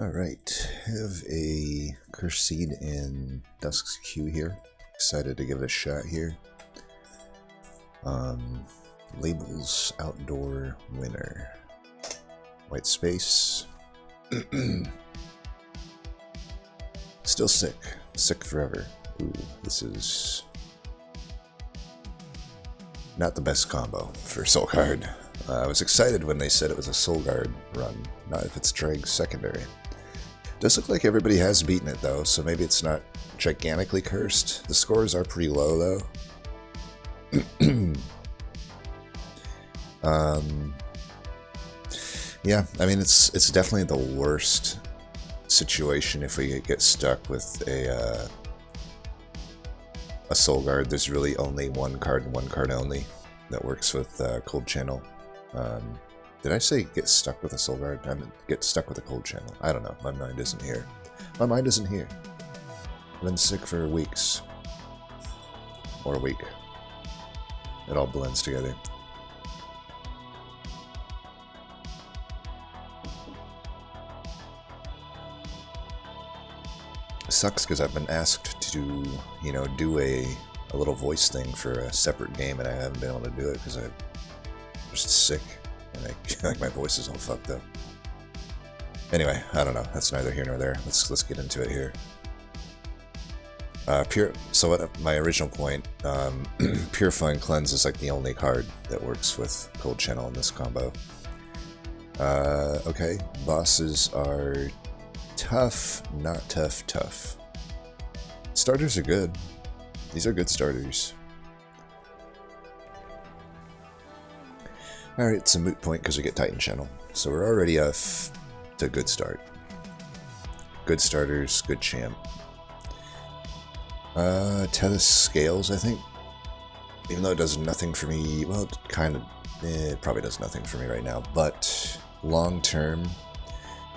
Alright, have a Cursed Seed in Dusk's Queue here. Excited to give it a shot here. Labels Outdoor Winner. White space. Still sick. Sick forever. Ooh, this is not the best combo for Soul Guard. I was excited when they said it was a Soul Guard run, not if it's Dreg secondary. Does look like everybody has beaten it though, so maybe it's not gigantically cursed. The scores are pretty low though. Yeah, I mean it's definitely the worst situation if we get stuck with a Soul Guard. There's really only one card and one card only that works with Cold Channel. Did I say get stuck with a Soul Guard? I meant get stuck with a Cold Channel. I don't know. My mind isn't here. My mind isn't here. I've been sick for weeks. Or a week. It all blends together. Sucks because I've been asked to, do a little voice thing for a separate game, and I haven't been able to do it because I'm just sick. And like my voice is all fucked up. Anyway, I don't know. That's neither here nor there. Let's get into it here. So what my original point, Purifying Cleanse is like the only card that works with Cold Channel in this combo. Okay, bosses are tough, not tough. Starters are good. These are good starters. Alright, it's a moot point because we get Titan Channel. So we're already off to a good start. Good starters, good champ. Tethys Scales, I think. Even though it does nothing for me, well, it probably does nothing for me right now, but long term,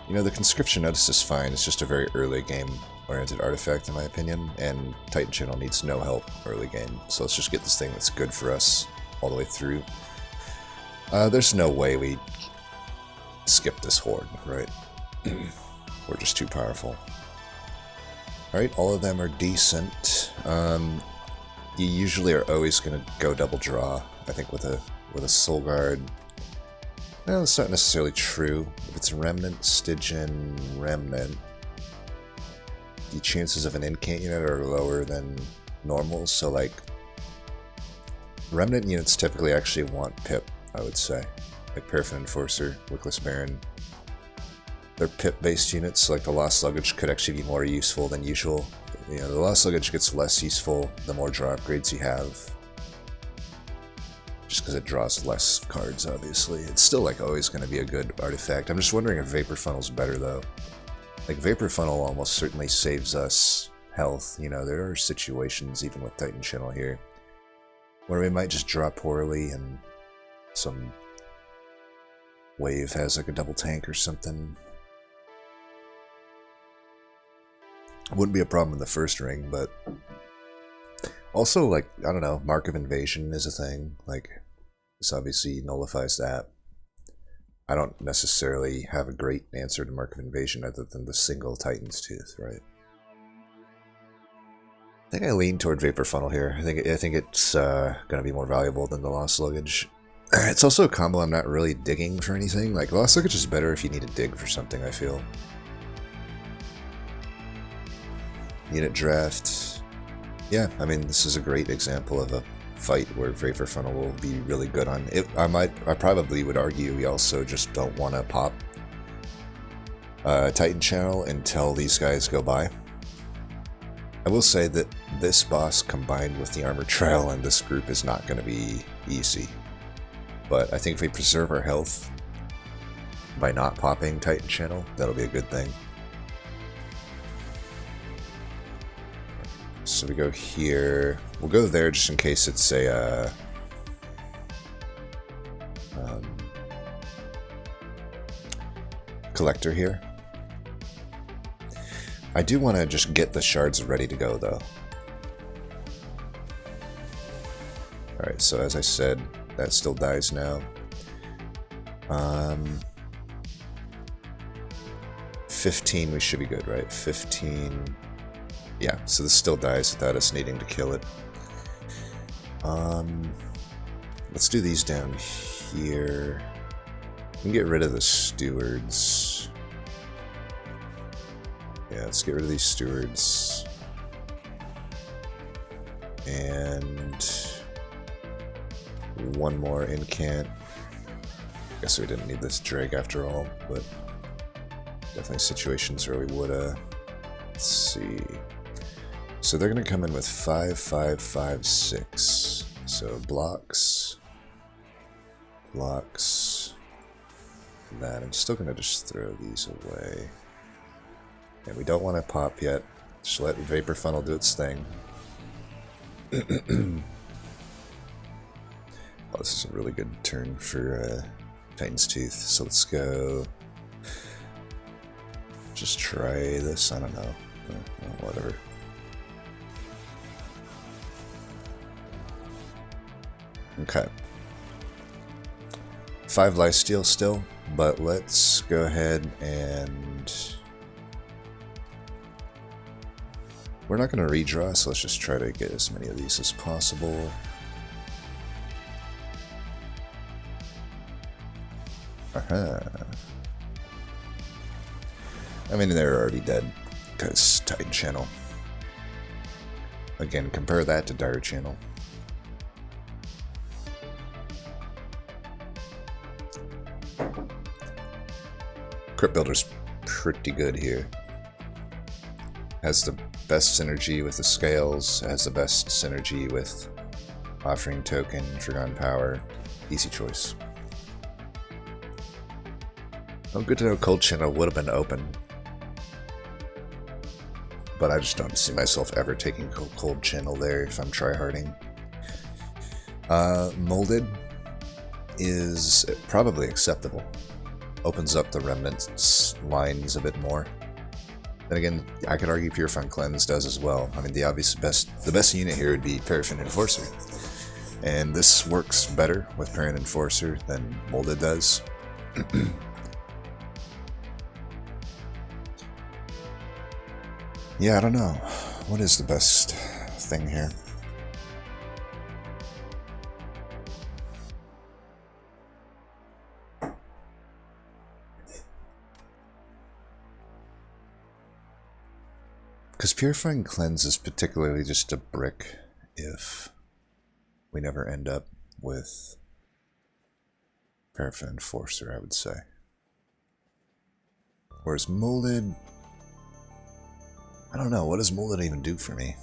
the Conscription Notice is fine. It's just a very early game oriented artifact in my opinion, and Titan Channel needs no help early game. So let's just get this thing that's good for us all the way through. There's no way we skip this horde, right? We're just too powerful. Alright, all of them are decent. You usually are always going to go double draw, I think, with a Soul Guard. Well, it's not necessarily true. If it's Remnant, Stygian, Remnant, the chances of an incant unit are lower than normal, so like Remnant units typically actually want Pip, I would say. Like Paraffin Enforcer, Wickless Baron. They're Pip-based units, like the Lost Luggage could actually be more useful than usual. The Lost Luggage gets less useful the more draw upgrades you have. Just because it draws less cards, obviously. It's still like always going to be a good artifact. I'm just wondering if Vapor Funnel's better though. Like Vapor Funnel almost certainly saves us health. There are situations, even with Titan Channel here, where we might just draw poorly and some wave has like a double tank or something. Wouldn't be a problem in the first ring, but also, like, I don't know, Mark of Invasion is a thing. Like, this obviously nullifies that. I don't necessarily have a great answer to Mark of Invasion other than the single Titan's Tooth, right? I think I lean toward Vapor Funnel here. I think it's going to be more valuable than the Lost Luggage. It's also a combo I'm not really digging for anything. Like, Lost Luggage is better if you need to dig for something, I feel. Unit draft. Yeah, I mean, this is a great example of a fight where Vapor Funnel will be really good on it. I probably would argue we also just don't want to pop Titan Channel until these guys go by. I will say that this boss combined with the Armored Trail in this group is not going to be easy. But I think if we preserve our health by not popping Titan Channel, that'll be a good thing. So we go here. We'll go there just in case it's a collector here. I do want to just get the shards ready to go though. Alright, so as I said, that still dies now. 15, we should be good, right? 15. Yeah, so this still dies without us needing to kill it. Let's do these down here. We can get rid of the stewards. Yeah, let's get rid of these stewards. And one more incant. Guess we didn't need this drag after all, but definitely situations where we woulda. Let's see. So they're gonna come in with 5, 5, 5, 6. So blocks, that. I'm still gonna just throw these away. And we don't want to pop yet. Just let Vapor Funnel do its thing. Oh, this is a really good turn for Titan's Tooth. So let's go. Just try this. I don't know. Whatever. Okay. 5 lifesteal still, but let's go ahead and... We're not going to redraw, so let's just try to get as many of these as possible. Aha. I mean, they're already dead, because Titan Channel. Again, compare that to Dire Channel. Crypt Builder's pretty good here. Has the best synergy with the scales, has the best synergy with offering token, Forgotten Power. Easy choice. Oh, good to know Cold Channel would have been open. But I just don't see myself ever taking Cold Channel there if I'm tryharding. Molded is probably acceptable. Opens up the Remnants lines a bit more. Then again, I could argue Purifying Cleanse does as well. I mean, the best unit here would be Paraffin Enforcer. And this works better with Paraffin Enforcer than Molded does. Yeah, I don't know. What is the best thing here? Because Purifying Cleanse is particularly just a brick if we never end up with Paraffin Enforcer, I would say. Whereas Molded... I don't know, what does Molded even do for me?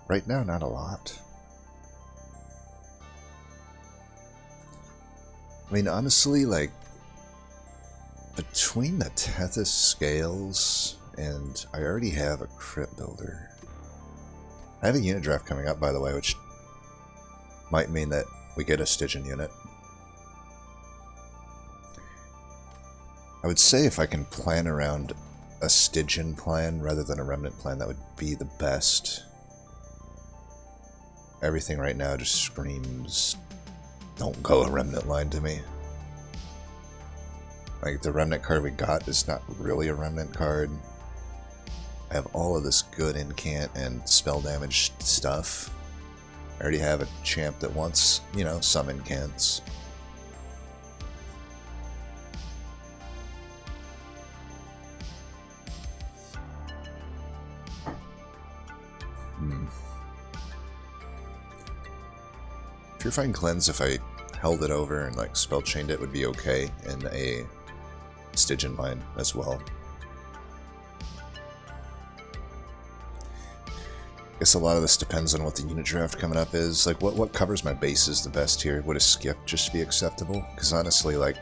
Right now, not a lot. I mean, honestly, like, between the Tethys scales and I already have a Crypt Builder. I have a unit draft coming up, by the way, which might mean that we get a Stygian unit. I would say if I can plan around a Stygian plan rather than a Remnant plan, that would be the best. Everything right now just screams, don't go a Remnant line to me. Like, the Remnant card we got is not really a Remnant card. I have all of this good incant and spell damage stuff. I already have a champ that wants, you know, some incants. Purifying Cleanse, if I held it over and like spell chained it, would be okay in a Stygian line as well. I guess a lot of this depends on what the unit draft coming up is. Like, what covers my bases the best here? Would a skip just be acceptable? Because honestly, like,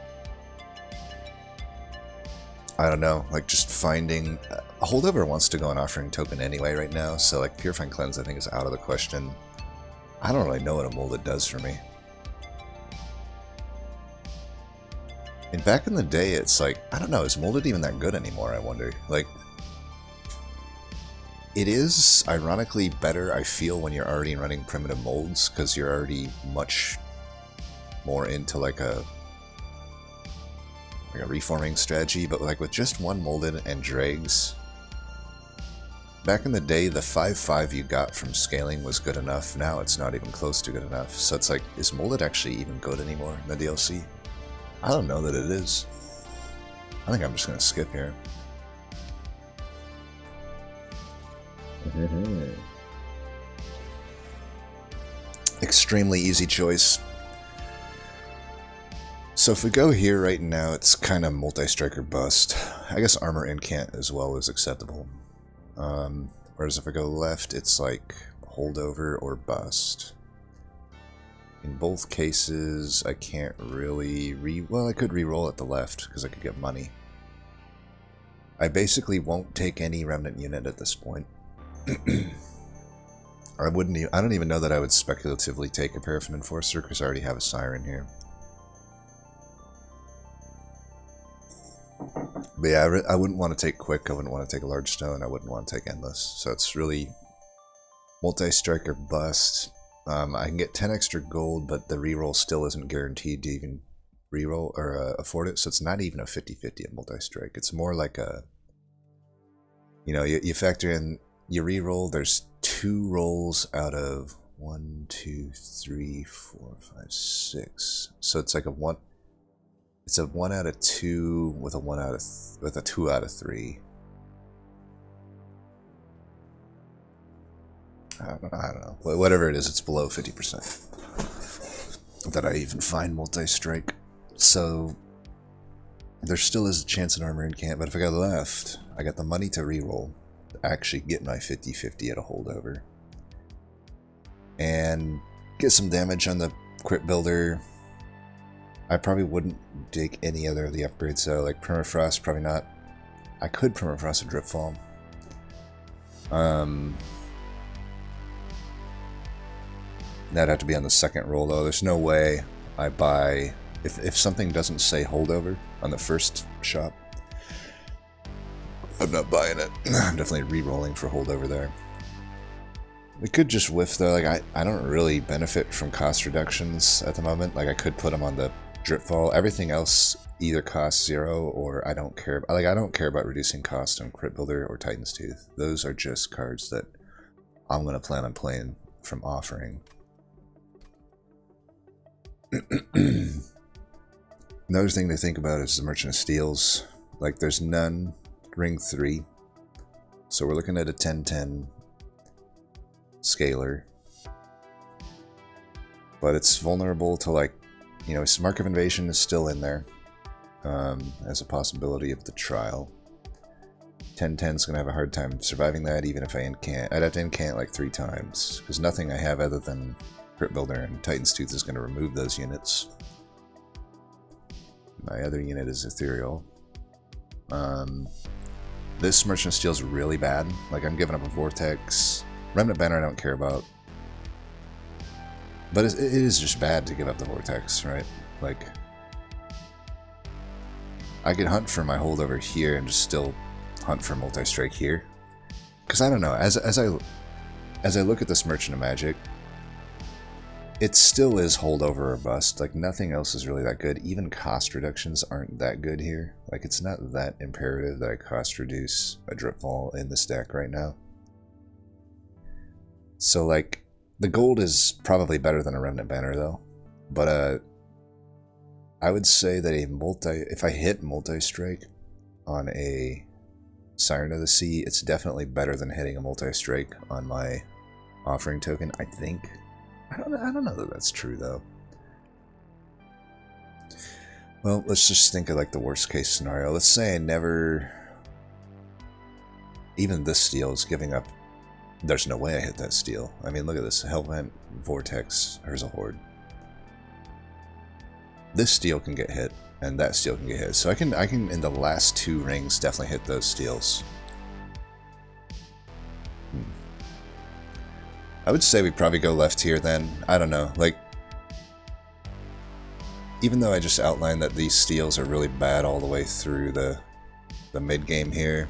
I don't know, like just finding... A holdover wants to go on offering token anyway right now, so like Purifying Cleanse I think is out of the question. I don't really know what a Molded does for me. And back in the day, it's like, I don't know, is Molded even that good anymore, I wonder? Like, it is ironically better, I feel, when you're already running primitive molds, because you're already much more into like a like a reforming strategy, but like with just one molded and dregs. Back in the day, the 5/5 you got from scaling was good enough. Now it's not even close to good enough. So it's like, is molded actually even good anymore in the DLC? I don't know that it is. I think I'm just going to skip here. Extremely easy choice. So if we go here right now, it's kind of multi-striker bust. I guess armor incant as well is acceptable. Whereas if I go left, it's like holdover or bust. In both cases, I can't really well, I could re-roll at the left because I could get money. I basically won't take any remnant unit at this point. I don't even know that I would speculatively take a Paraffin Enforcer because I already have a Siren here. But yeah, I wouldn't want to take Quick, I wouldn't want to take a Large Stone, I wouldn't want to take Endless. So it's really multi-striker bust. I can get 10 extra gold, but the reroll still isn't guaranteed to even reroll or afford it. So it's not even a 50-50 at multi-strike. It's more like a, you know, you factor in, you reroll, there's 2 rolls out of 1, 2, 3, 4, 5, 6. So it's like a 1. It's a 1 out of 2 with a 1 out of with a 2 out of 3. I don't know. Whatever it is, it's below 50% that I even find multi-strike. So there still is a chance in armor incant, but if I go left, I got the money to reroll to actually get my 50-50 at a holdover. And get some damage on the crit builder. I probably wouldn't take any other of the upgrades though, like Permafrost, probably not. I could Permafrost a Dripfall. That'd have to be on the second roll though. There's no way I buy, if something doesn't say holdover on the first shop, I'm not buying it. I'm definitely re-rolling for holdover there. We could just whiff though, like I don't really benefit from cost reductions at the moment. Like I could put them on the Dripfall. Everything else either costs 0 or I don't care. Like I don't care about reducing cost on Crit Builder or Titan's Tooth. Those are just cards that I'm gonna plan on playing from offering. Another thing to think about is the Merchant of Steels. Like there's none ring 3. So we're looking at a 10-10 scaler. But it's vulnerable to like, you know, Mark of Invasion is still in there as a possibility of the trial. 10-10 is going to have a hard time surviving that even if I incant. I'd have to incant like 3 times because nothing I have other than Crit Builder and Titan's Tooth is going to remove those units. My other unit is Ethereal. This Merchant of Steel is really bad. Like I'm giving up a Vortex. Remnant Banner I don't care about. But it is just bad to give up the Vortex, right? Like, I could hunt for my holdover here and just still hunt for multi-strike here. Because I don't know, as I look at this Merchant of Magic, it still is holdover or bust. Like nothing else is really that good. Even cost reductions aren't that good here. Like it's not that imperative that I cost reduce a Dripfall in this deck right now. So like, the gold is probably better than a Remnant Banner though. But I would say that if I hit multi-strike on a Siren of the Sea, it's definitely better than hitting a multi-strike on my offering token, I think. I don't know that that's true though. Well, let's just think of like the worst case scenario. Let's say I never, even this steal is giving up. There's no way I hit that steal. I mean, look at this. Hellvent, Vortex, here's a Horde. This steal can get hit, and that steal can get hit. So I can in the last 2 rings definitely hit those steals. I would say we probably go left here then. I don't know. Like, even though I just outlined that these steals are really bad all the way through the mid game here,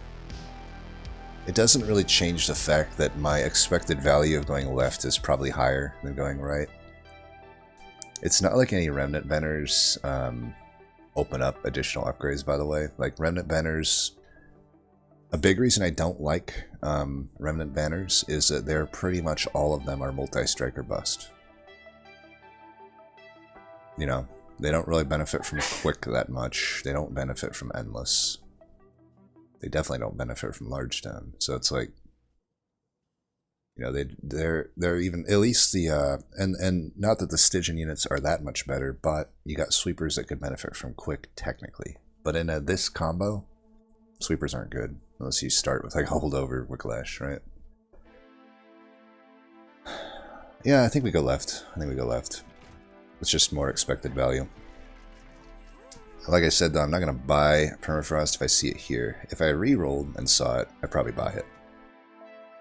it doesn't really change the fact that my expected value of going left is probably higher than going right. It's not like any Remnant Banners open up additional upgrades, by the way. Like Remnant Banners, a big reason I don't like Remnant Banners is that they're pretty much all of them are multi-strike or bust. You know, they don't really benefit from quick that much. They don't benefit from endless. They definitely don't benefit from large stone. So it's like, you know, they're even at least the and not that the Stygian units are that much better, but you got sweepers that could benefit from quick technically. But in this combo, sweepers aren't good unless you start with like holdover Wicklash, right? Yeah, I think we go left. I think we go left. It's just more expected value. Like I said, though, I'm not going to buy Permafrost if I see it here. If I re-rolled and saw it, I'd probably buy it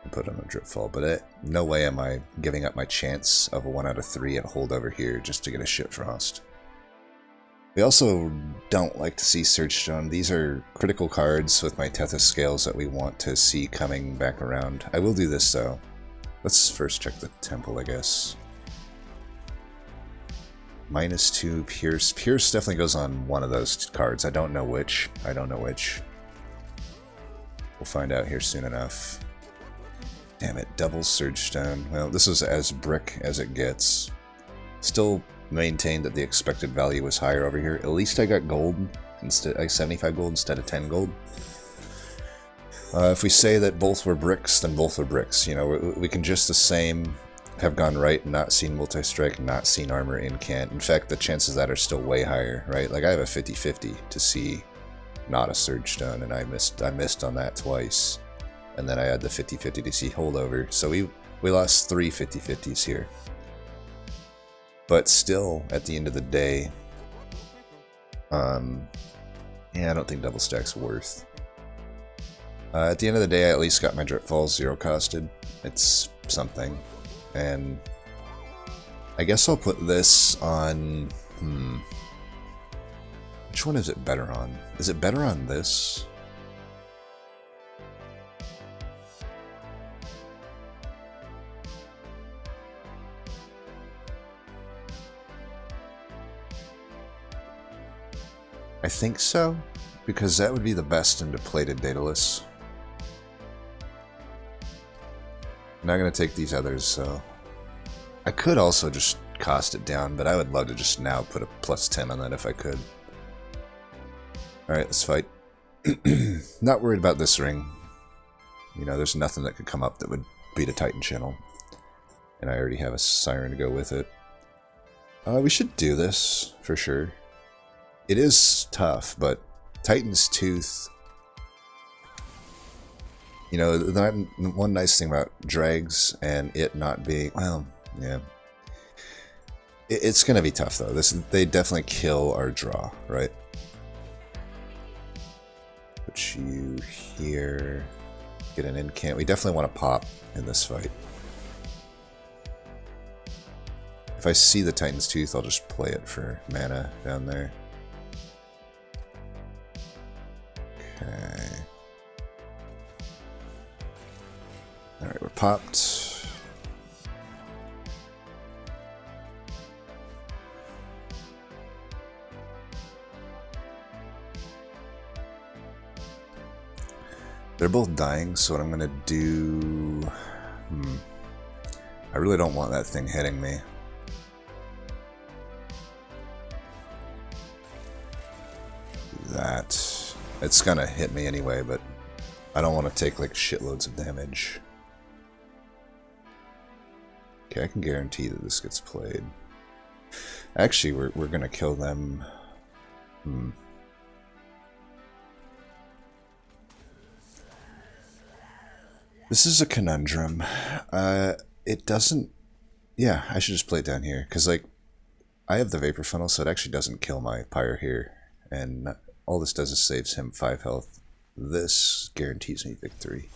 and put it on a Dripfall. But no way am I giving up my chance of a 1 out of 3 at holdover here just to get a Shit Frost. We also don't like to see Surge Stone. These are critical cards with my Tethys Scales that we want to see coming back around. I will do this, though. Let's first check the Temple, I guess. -2 Pierce. Pierce definitely goes on one of those cards. I don't know which. We'll find out here soon enough. Damn it, double Surge Stone. Well, this is as brick as it gets. Still maintained that the expected value was higher over here. At least I got gold instead, like 75 gold instead of 10 gold. If we say that both were bricks, then both are bricks. You know, we can just the same have gone right and not seen multi-strike, not seen armor in Cant. In fact, the chances of that are still way higher, right? Like I have a 50-50 to see not a Surge Stone, and I missed on that twice. And then I had the 50-50 to see holdover. So we lost 3 50-50s here. But still, at the end of the day, yeah, I don't think double stack's worth. At the end of the day, I at least got my Dripfalls 0 costed. It's something. And I guess I'll put this on... Which one is it better on? Is it better on this? I think so, because that would be the best into plated Daedalus. I'm not going to take these others, so... I could also just cost it down, but I would love to just now put a +10 on that if I could. Alright, let's fight. Not worried about this ring. You know, there's nothing that could come up that would beat a Titan Channel. And I already have a Siren to go with it. We should do this, for sure. It is tough, but Titan's Tooth... You know, one nice thing about Dregs and it not being... Well, yeah. It's going to be tough, though. They definitely kill our draw, right? Put you here. Get an incant. We definitely want to pop in this fight. If I see the Titan's Tooth, I'll just play it for mana down there. Okay. Alright, we're popped. They're both dying, so what I'm gonna do... I really don't want that thing hitting me. That. It's gonna hit me anyway, but I don't want to take like shitloads of damage. Okay, I can guarantee that this gets played. Actually, we're gonna kill them. This is a conundrum. It doesn't... Yeah, I should just play it down here, because, like, I have the Vapor Funnel, so it actually doesn't kill my Pyre here, and all this does is saves him 5 health. This guarantees me victory.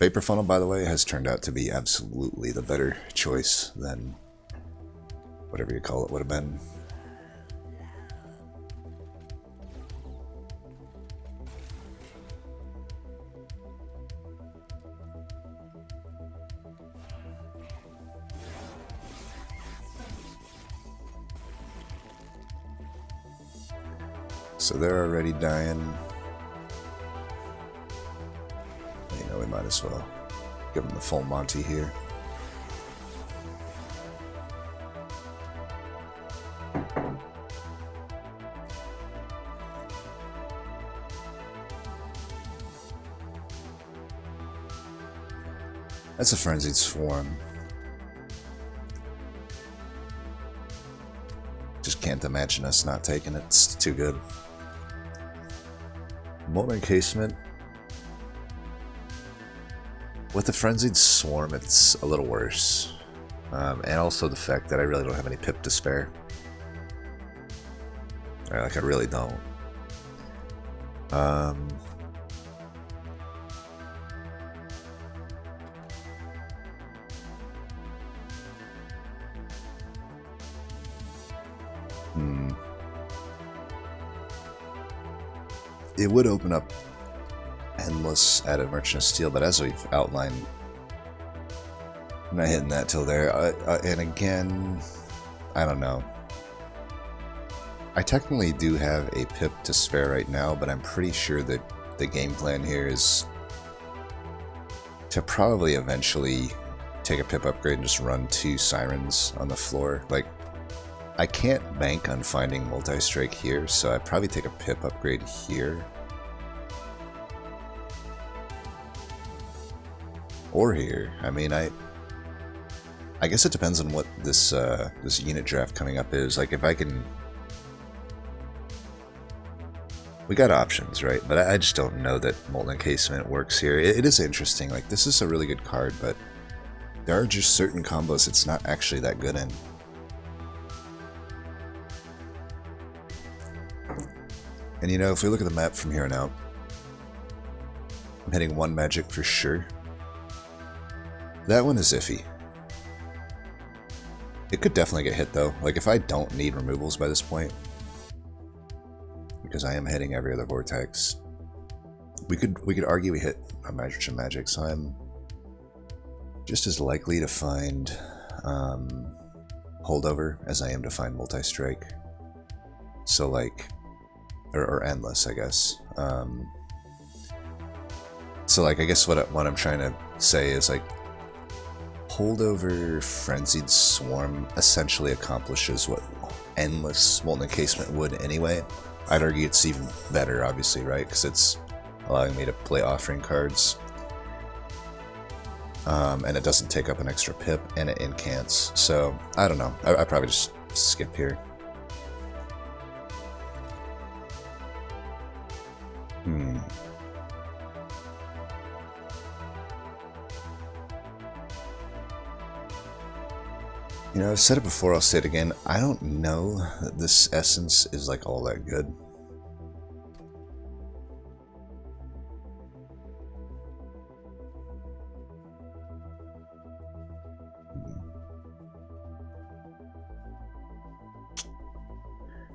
Vapor Funnel, by the way, has turned out to be absolutely the better choice than whatever you call it would have been. So they're already dying. You know, we might as well give them the full Monty here. That's a Frenzied Swarm. Just can't imagine us not taking it. It's too good. Molten Encasement. With the Frenzied Swarm, it's a little worse. And also the fact that I really don't have any pip to spare. Like, I really don't. It would open up endless added Merchant of Steel, but as we've outlined, I'm not hitting that till there. And again, I don't know. I technically do have a pip to spare right now, but I'm pretty sure that the game plan here is to probably eventually take a pip upgrade and just run 2 Sirens on the floor. Like, I can't bank on finding Multi-Strike here, so I'd probably take a pip upgrade here. Or here. I mean, I guess it depends on what this this unit draft coming up is. Like, if I can... We got options, right? But I just don't know that Molten Encasement works here. It is interesting. Like, this is a really good card, but there are just certain combos it's not actually that good in. And you know, if we look at the map from here on out, I'm hitting 1 magic for sure. That one is iffy. It could definitely get hit though. Like, if I don't need removals by this point, because I am hitting every other vortex, we could argue we hit a magic, so I'm just as likely to find holdover as I am to find multi-strike. So like, or endless, I guess. So like, I guess what I'm trying to say is like, holdover Frenzied Swarm essentially accomplishes what endless Molten Encasement would anyway. I'd argue it's even better, obviously, right? Because it's allowing me to play offering cards. And it doesn't take up an extra pip, and it incants. So, I don't know. I probably just skip here. You know, I've said it before, I'll say it again. I don't know that this essence is like all that good.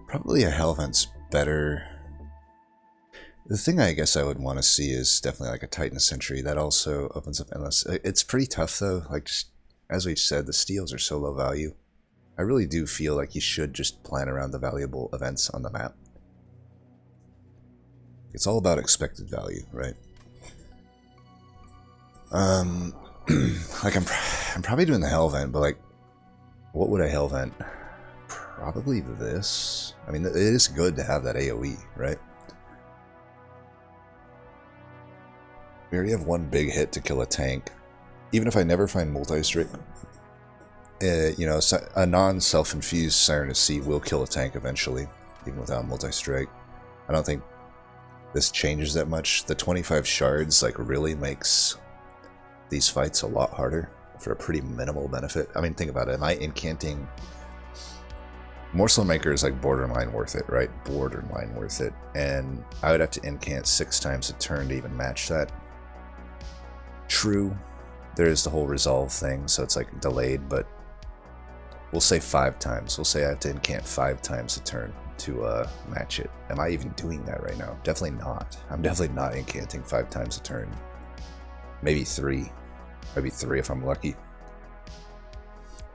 Probably a Hellvent's better. The thing I guess I would want to see is definitely like a Titan Sentry. That also opens up endless. It's pretty tough though. Like, just, as we've said, the steals are so low value. I really do feel like you should just plan around the valuable events on the map. It's all about expected value, right? Like I'm probably doing the Hellvent, but like, what would a Hellvent? Probably this. I mean, it is good to have that AoE, right? We already have 1 big hit to kill a tank. Even if I never find multi-strike, you know, a non-self-infused Siren of Sea will kill a tank eventually, even without multi-strike. I don't think this changes that much. The 25 shards, like, really makes these fights a lot harder for a pretty minimal benefit. I mean, think about it. Am I incanting... Morsel Maker is like borderline worth it, right? Borderline worth it. And I would have to incant 6 times a turn to even match that. True, there is the whole resolve thing, so it's like delayed, but we'll say 5 times. We'll say I have to incant 5 times a turn to match it. Am I even doing that right now? Definitely not. I'm definitely not incanting 5 times a turn. Maybe 3. Maybe 3 if I'm lucky.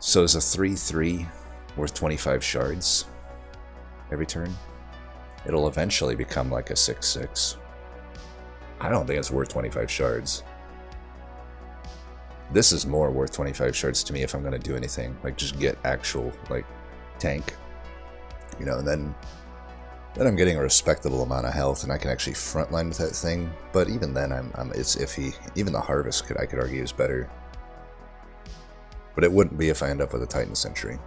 So is a 3/3 worth 25 shards every turn? it'll eventually become like a 6/6. I don't think it's worth 25 shards. This is more worth 25 shards to me if I'm going to do anything. Like, just get actual, like, tank. You know, and then I'm getting a respectable amount of health, and I can actually frontline with that thing. But even then, it's iffy. Even the harvest, I could argue, is better. But it wouldn't be if I end up with a Titan Sentry.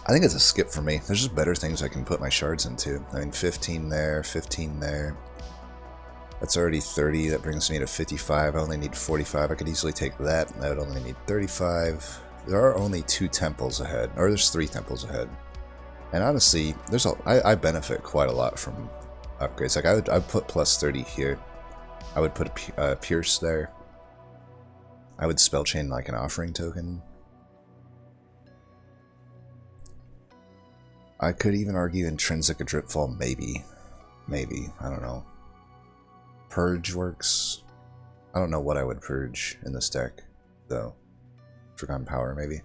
I think it's a skip for me. There's just better things I can put my shards into. I mean, 15 there, 15 there. That's already 30. That brings me to 55. I only need 45. I could easily take that. I would only need 35. There are only 2 temples ahead. Or there's 3 temples ahead. And honestly, I benefit quite a lot from upgrades. Like, I'd put plus 30 here. I would put a Pierce there. I would spell chain like an offering token. I could even argue Intrinsic a Dripfall, maybe. Maybe, I don't know. Purge works. I don't know what I would purge in this deck, though. Forgotten Power, maybe.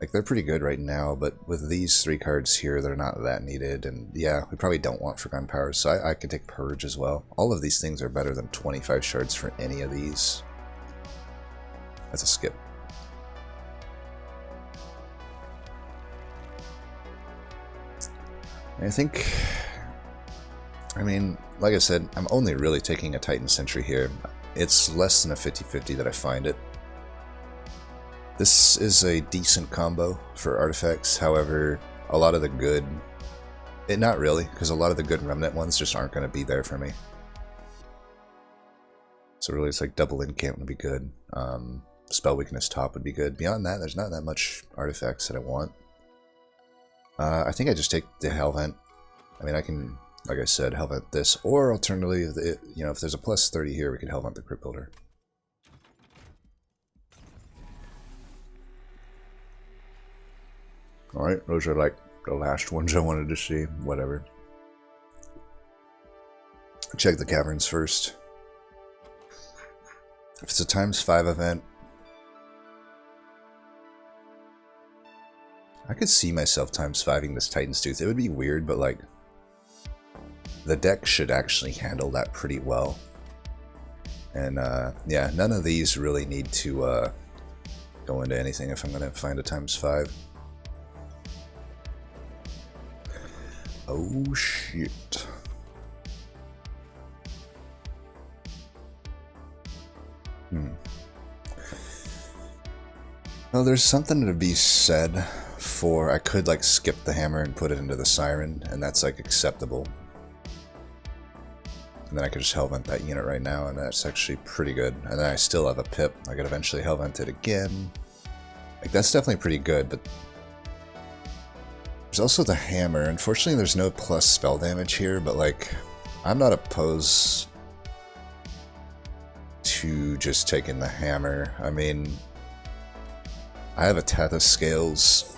Like, they're pretty good right now, but with these 3 cards here, they're not that needed, and yeah, we probably don't want Forgotten Power, so I could take Purge as well. All of these things are better than 25 shards for any of these. That's a skip. I think, I mean, like I said, I'm only really taking a Titan Sentry here. It's less than a 50-50 that I find it. This is a decent combo for artifacts, however, a lot of the good, not really, because a lot of the good Remnant ones just aren't going to be there for me. So really it's like double incant would be good, spell weakness top would be good. Beyond that, there's not that much artifacts that I want. I think I just take the Hellvent. I mean, I can, like I said, Hellvent this, or alternatively, you know, if there's a plus 30 here, we could Hellvent the Crypt Builder. Alright, those are like the last ones I wanted to see. Whatever. Check the caverns first. If it's a ×5 event, I could see myself ×5ing this Titan's Tooth. It would be weird, but like, the deck should actually handle that pretty well. And yeah, none of these really need to go into anything if I'm going to find a ×5. Oh shit. Well, there's something to be said for, I could like skip the hammer and put it into the Siren, and that's like acceptable. And then I could just Hellvent that unit right now, and that's actually pretty good. And then I still have a Pip. I could eventually Hellvent it again. Like, that's definitely pretty good, but there's also the hammer. Unfortunately, there's no plus spell damage here, but like, I'm not opposed to just taking the hammer. I mean, I have a Tethys Scales.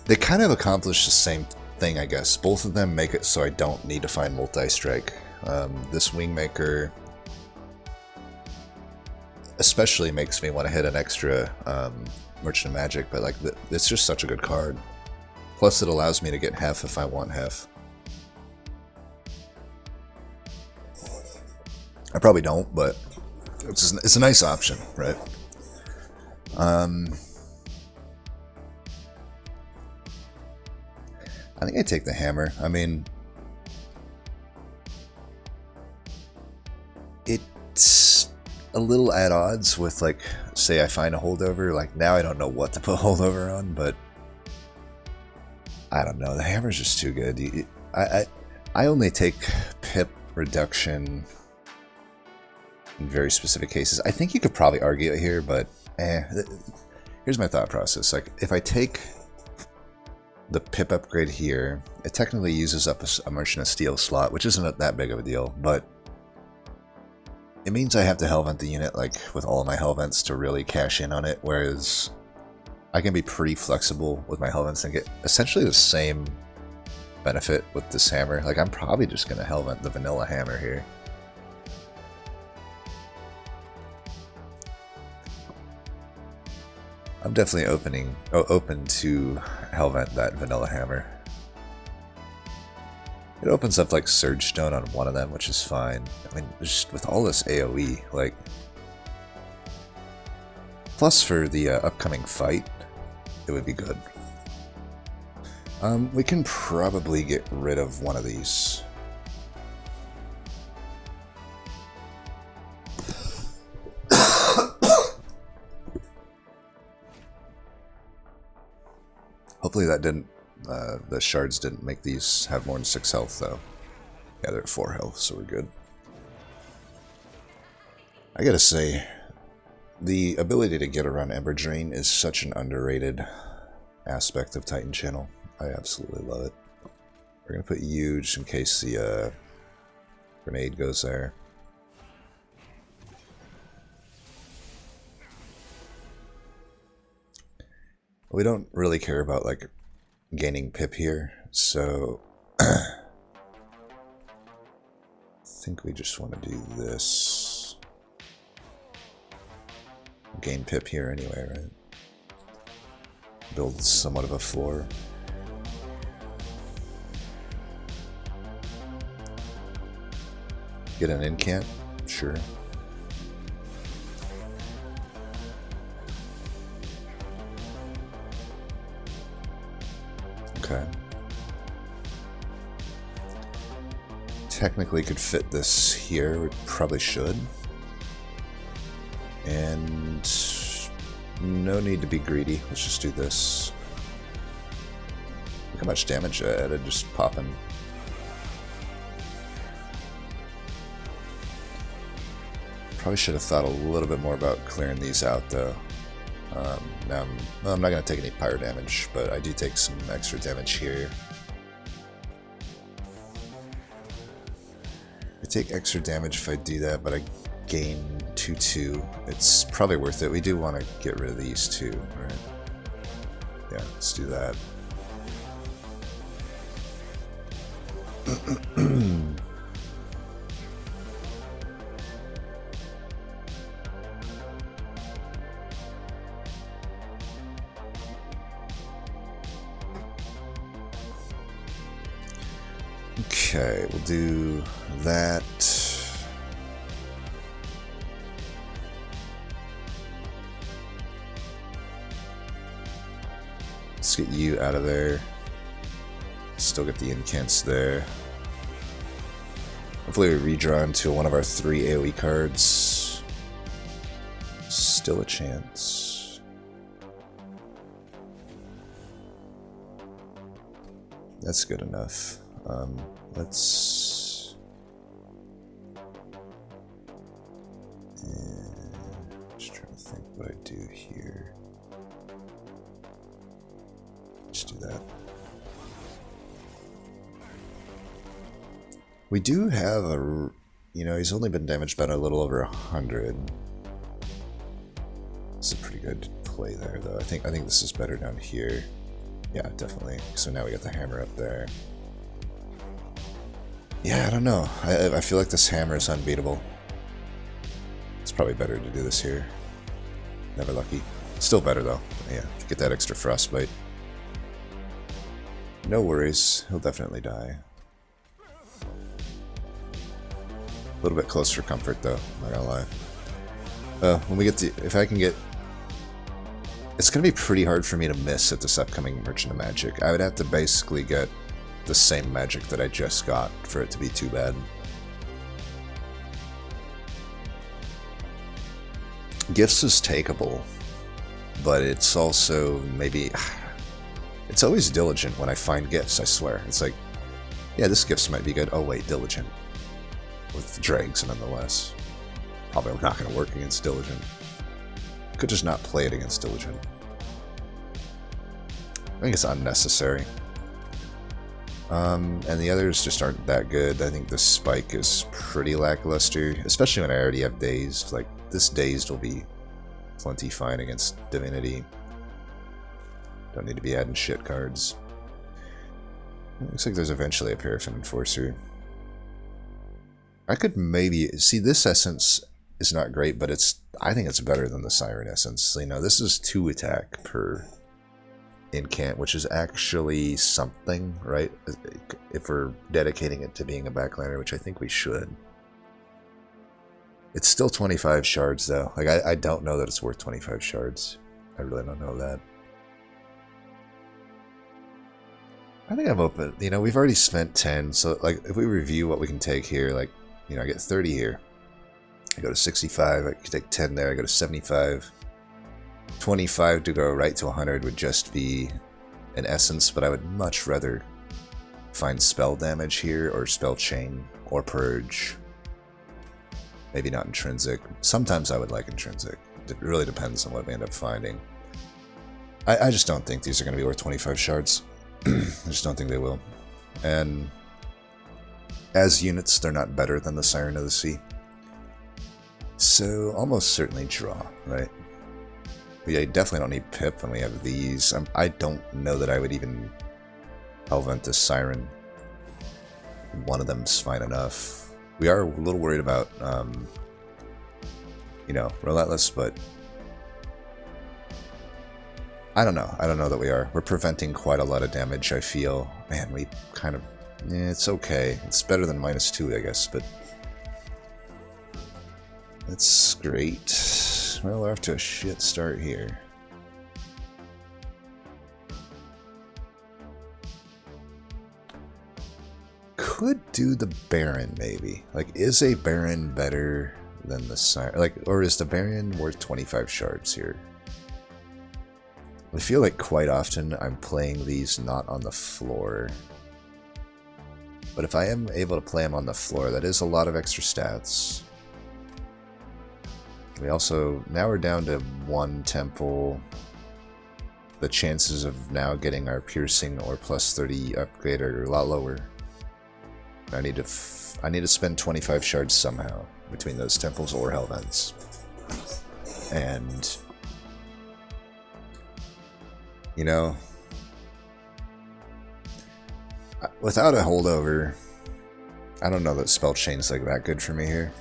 They kind of accomplish the same thing, I guess. Both of them make it so I don't need to find multi-strike. This Wingmaker especially makes me want to hit an extra Merchant of Magic, but like, it's just such a good card. Plus it allows me to get half if I want half. I probably don't, but it's a nice option, right? I think I take the hammer. I mean, it's a little at odds with, like, say I find a holdover. Like, now I don't know what to put holdover on, but I don't know. The hammer's just too good. I only take pip reduction in very specific cases. I think you could probably argue it here, but here's my thought process. Like, if I take the pip upgrade here, it technically uses up a Merchant of Steel slot, which isn't that big of a deal, but it means I have to Hellvent the unit, like, with all of my Hellvents to really cash in on it, whereas I can be pretty flexible with my Hellvents and get essentially the same benefit with this hammer. Like, I'm probably just going to Hellvent the vanilla hammer here. I'm definitely open to Hellvent that vanilla hammer. It opens up like Surge Stone on one of them, which is fine. I mean, just with all this AoE, like... Plus for the upcoming fight, it would be good. We can probably get rid of one of these. Hopefully that didn't, the shards didn't make these have more than 6 health, though. Yeah, they're at 4 health, so we're good. I gotta say, the ability to get around Ember Drain is such an underrated aspect of Titan Channel. I absolutely love it. We're gonna put you just in case the grenade goes there. We don't really care about like gaining pip here, so I think we just want to do this. Gain pip here anyway, right? Build somewhat of a floor. Get an incant? Sure. Okay. Technically could fit this here. We probably should. And no need to be greedy. Let's just do this. Look how much damage I added just popping. Probably should have thought a little bit more about clearing these out though. Now I'm not going to take any pyro damage, but I do take some extra damage here. I take extra damage if I do that, but I gain 2/2. It's probably worth it. We do want to get rid of these two, right? Yeah, let's do that. Okay, we'll do that. Let's get you out of there. Still get the incants there. Hopefully we redraw into one of our 3 AoE cards. Still a chance. That's good enough. Let's... just trying to think what I do here. Just do that. We do have a... You know, he's only been damaged by a little over 100. It's a pretty good play there, though. I think this is better down here. Yeah, definitely. So now we got the hammer up there. Yeah, I don't know. I feel like this hammer is unbeatable. It's probably better to do this here. Never lucky. Still better, though. Yeah, get that extra frostbite. No worries. He'll definitely die. A little bit close for comfort, though. Not gonna lie. When we get to... If I can get... It's gonna be pretty hard for me to miss at this upcoming Merchant of Magic. I would have to basically get the same magic that I just got for it to be too bad. Gifts is takeable, but it's also maybe... It's always Diligent when I find gifts, I swear. It's like, yeah, this gifts might be good. Oh wait, Diligent. With dregs, nonetheless. Probably not going to work against Diligent. Could just not play it against Diligent. I think it's unnecessary. And the others just aren't that good. I think the Spike is pretty lackluster, especially when I already have Dazed. Like, this Dazed will be plenty fine against Divinity. Don't need to be adding shit cards. It looks like there's eventually a Paraffin Enforcer. I could maybe... See, this Essence is not great, but I think it's better than the Siren Essence. You know, this is 2 attack per incant, which is actually something, right? If we're dedicating it to being a backliner, which I think we should. It's still 25 shards, though. Like, I don't know that it's worth 25 shards. I really don't know that. I think I'm open. You know, we've already spent 10, so, like, if we review what we can take here, like, you know, I get 30 here. I go to 65, I can take 10 there, I go to 75. 25 to go right to 100 would just be an essence, but I would much rather find spell damage here, or spell chain, or purge. Maybe not intrinsic. Sometimes I would like intrinsic. It really depends on what we end up finding. I just don't think these are going to be worth 25 shards. I just don't think they will. And as units, they're not better than the Siren of the Sea. So almost certainly draw, right? We definitely don't need Pip when we have these. I don't know that I would even Hellvent this Siren. One of them's fine enough. We are a little worried about, you know, Relentless, but I don't know. I don't know that we are. We're preventing quite a lot of damage, I feel. Man, we kind of... it's okay. It's better than -2, I guess, but... That's great. Well, we're off to a shit start here. Could do the Baron, maybe. Like, is a Baron better than the Siren? Like, or is the Baron worth 25 shards here? I feel like quite often I'm playing these not on the floor. But if I am able to play them on the floor, that is a lot of extra stats. We also, now we're down to 1 temple. The chances of now getting our piercing or +30 upgrade are a lot lower. I need to spend 25 shards somehow between those temples or Hellvents. And you know, without a holdover, I don't know that Spell Chain's like that good for me here.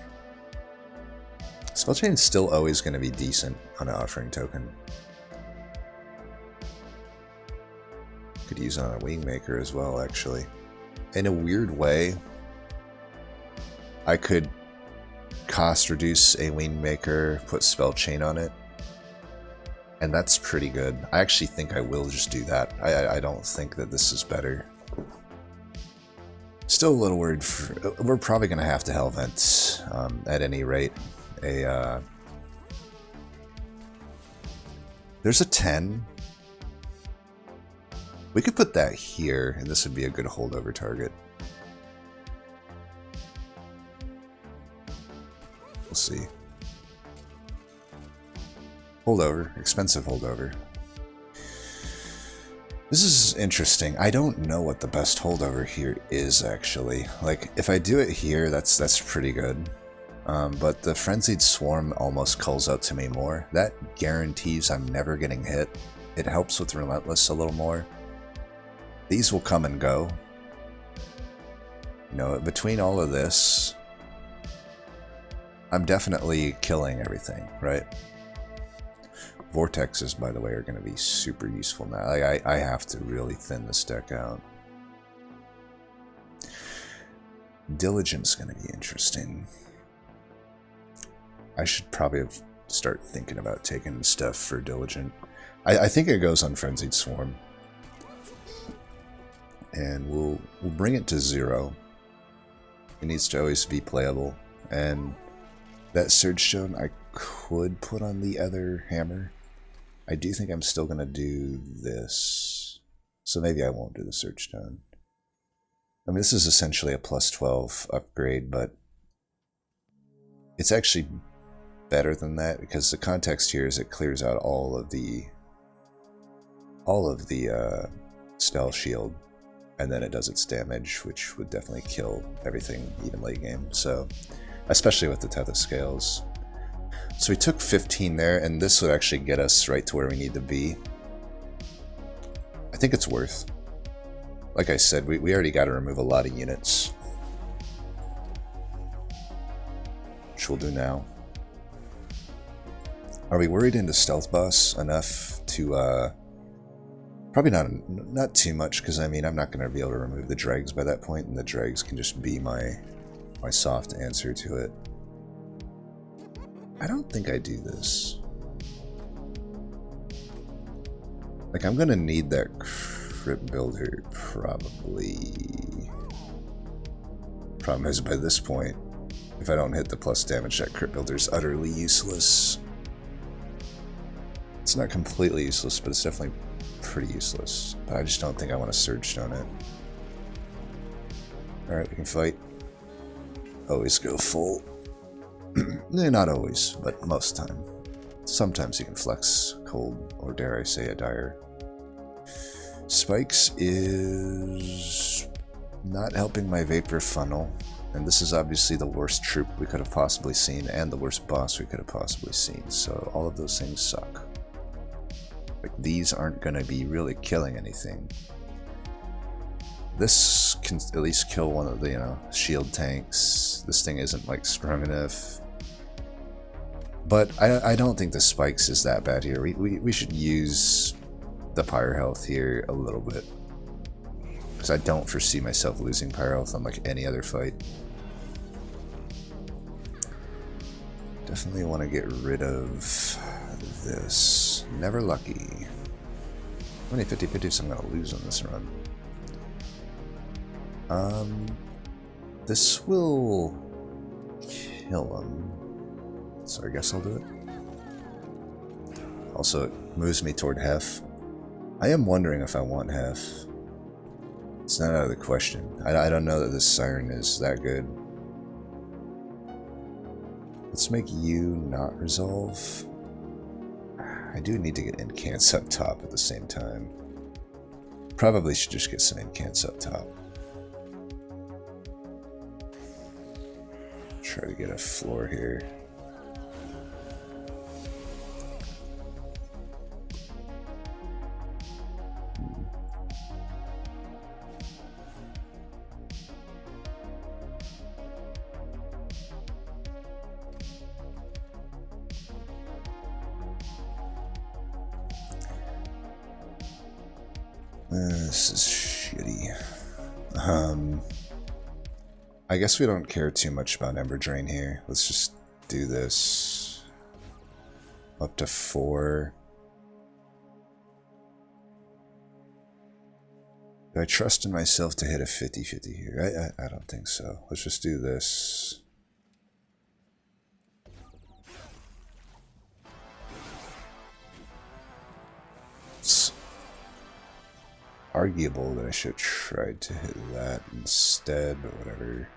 Spell Chain's still always going to be decent on an offering token. Could use it on a Wingmaker as well, actually. In a weird way, I could cost reduce a Wingmaker, put Spell Chain on it, and that's pretty good. I actually think I will just do that. I don't think that this is better. Still a little worried. We're probably going to have to Hellvent at any rate. There's a 10. We could put that here, and this would be a good holdover target. We'll see. Holdover. Expensive holdover. This is interesting. I don't know what the best holdover here is, actually. Like, if I do it here, that's pretty good. But the Frenzied Swarm almost calls out to me more. That guarantees I'm never getting hit. It helps with Relentless a little more. These will come and go. You know, between all of this, I'm definitely killing everything, right? Vortexes, by the way, are going to be super useful now. I have to really thin this deck out. Diligent's going to be interesting. I should probably start thinking about taking stuff for Diligent. I think it goes on Frenzied Swarm. And we'll bring it to 0. It needs to always be playable. And that Surge Stone I could put on the other hammer. I do think I'm still going to do this. So maybe I won't do the Surge Stone. I mean, this is essentially a +12 upgrade, but it's actually better than that because the context here is it clears out all of the spell shield, and then it does its damage, which would definitely kill everything even late game. So, especially with the Tethys Scales. So we took 15 there, and this would actually get us right to where we need to be. I think it's worth. Like I said, we already got to remove a lot of units, which we'll do now. Are we worried into Stealth Boss enough to, probably not too much, because I mean, I'm not going to be able to remove the dregs by that point, and the dregs can just be my soft answer to it. I don't think I do this. Like, I'm going to need that crypt builder, probably. Problem is, by this point, if I don't hit the plus damage, that crypt builder is utterly useless. It's not completely useless, but it's definitely pretty useless. But I just don't think I want to Surge Stone it. Alright, we can fight. Always go full. Not always, but most time. Sometimes you can flex cold, or dare I say a dire. Spikes is not helping my Vapor funnel, and this is obviously the worst troop we could have possibly seen, and the worst boss we could have possibly seen, so all of those things suck. Like, these aren't going to be really killing anything. This can at least kill one of the, you know, shield tanks. This thing isn't, like, strong enough. But I don't think the spikes is that bad here. We should use the pyre health here a little bit. Because I don't foresee myself losing pyre health on, like, any other fight. Definitely want to get rid of this. Never lucky. How many 50-50s I'm going to lose on this run? This will kill him. So I guess I'll do it. Also, it moves me toward Hef. I am wondering if I want Hef. It's not out of the question. I don't know that this Siren is that good. Let's make you not resolve. I do need to get incants up top at the same time. Probably should just get some incants up top. Try to get a floor here. This is shitty. I guess we don't care too much about Ember Drain here. Let's just do this. Up to 4. Do I trust in myself to hit a 50-50 here? I don't think so. Let's just do this. It's arguable that I should have tried to hit that instead, but whatever.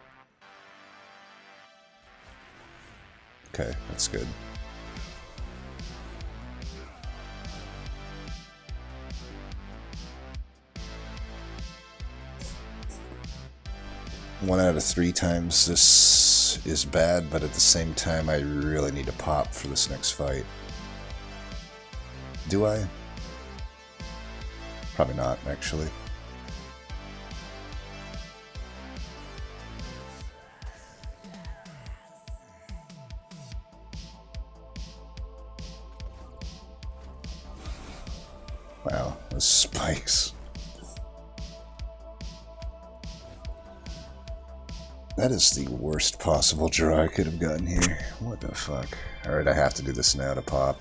Okay, that's good. One out of 3 times this is bad, but at the same time I really need to pop for this next fight. Do I? Probably not, actually. Wow, those spikes. That is the worst possible draw I could have gotten here. What the fuck? Alright, I have to do this now to pop.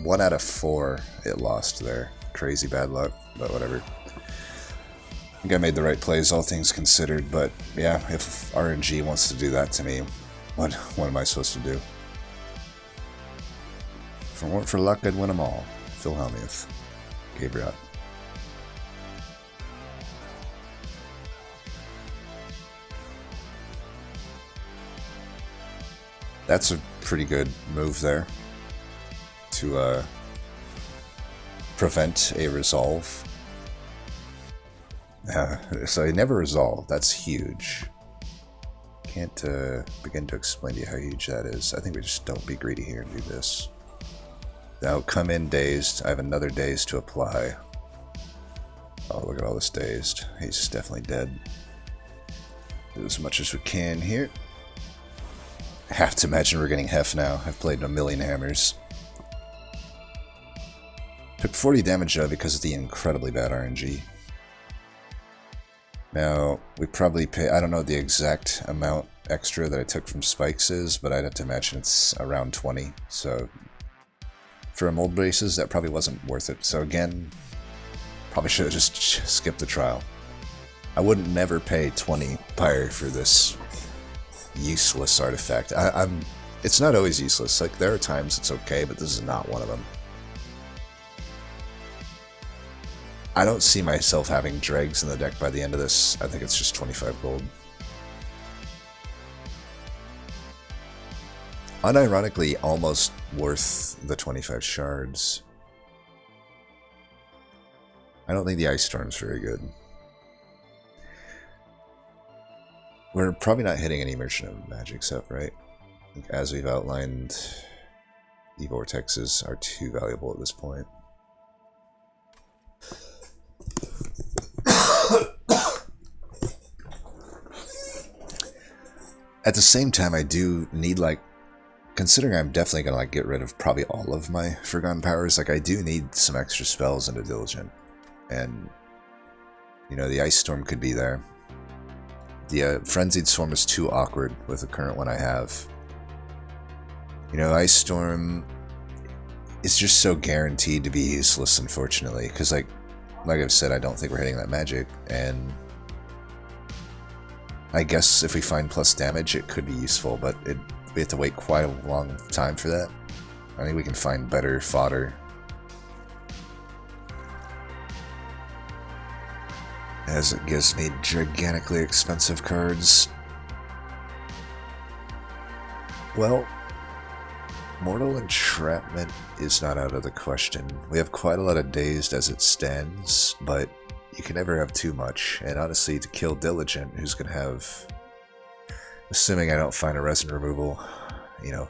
1 out of 4 it lost there. Crazy bad luck, but whatever. I think I made the right plays, all things considered, but yeah, if RNG wants to do that to me, what am I supposed to do? If it weren't for luck, I'd win them all. Phil Hellmuth. Gabriel. That's a pretty good move there to prevent a resolve. So he never resolved. That's huge. Can't begin to explain to you how huge that is. I think we just don't be greedy here and do this. Now come in dazed. I have another daze to apply. Oh, look at all this dazed. He's definitely dead. Do as much as we can here. I have to imagine we're getting Hef now. I've played a million hammers. Took 40 damage though because of the incredibly bad RNG. Now, we probably pay, I don't know the exact amount extra that I took from spikes is, but I'd have to imagine it's around 20, so for a mold braces, that probably wasn't worth it. So again, probably should have just skipped the trial. I wouldn't never pay 20 pyre for this useless artifact. It's not always useless, like there are times it's okay, but this is not one of them. I don't see myself having dregs in the deck by the end of this. I think it's just 25 gold. Unironically, almost worth the 25 shards. I don't think the Ice Storm's very good. We're probably not hitting any Merchant of Magics up, right? As we've outlined, the Vortexes are too valuable at this point. At the same time, I do need, like, considering I'm definitely going to, like, get rid of probably all of my Forgotten Powers, like, I do need some extra spells into Diligent. And, you know, the Ice Storm could be there. The Frenzied Swarm is too awkward with the current one I have. You know, Ice Storm is just so guaranteed to be useless, unfortunately, because, like I've said, I don't think we're hitting that magic, and I guess if we find plus damage, it could be useful, but we have to wait quite a long time for that. I think we can find better fodder. As it gives me gigantically expensive cards. Well, Mortal Entrapment is not out of the question. We have quite a lot of Dazed as it stands, but you can never have too much. And honestly, to kill Diligent, who's going to have, assuming I don't find a resin removal, you know,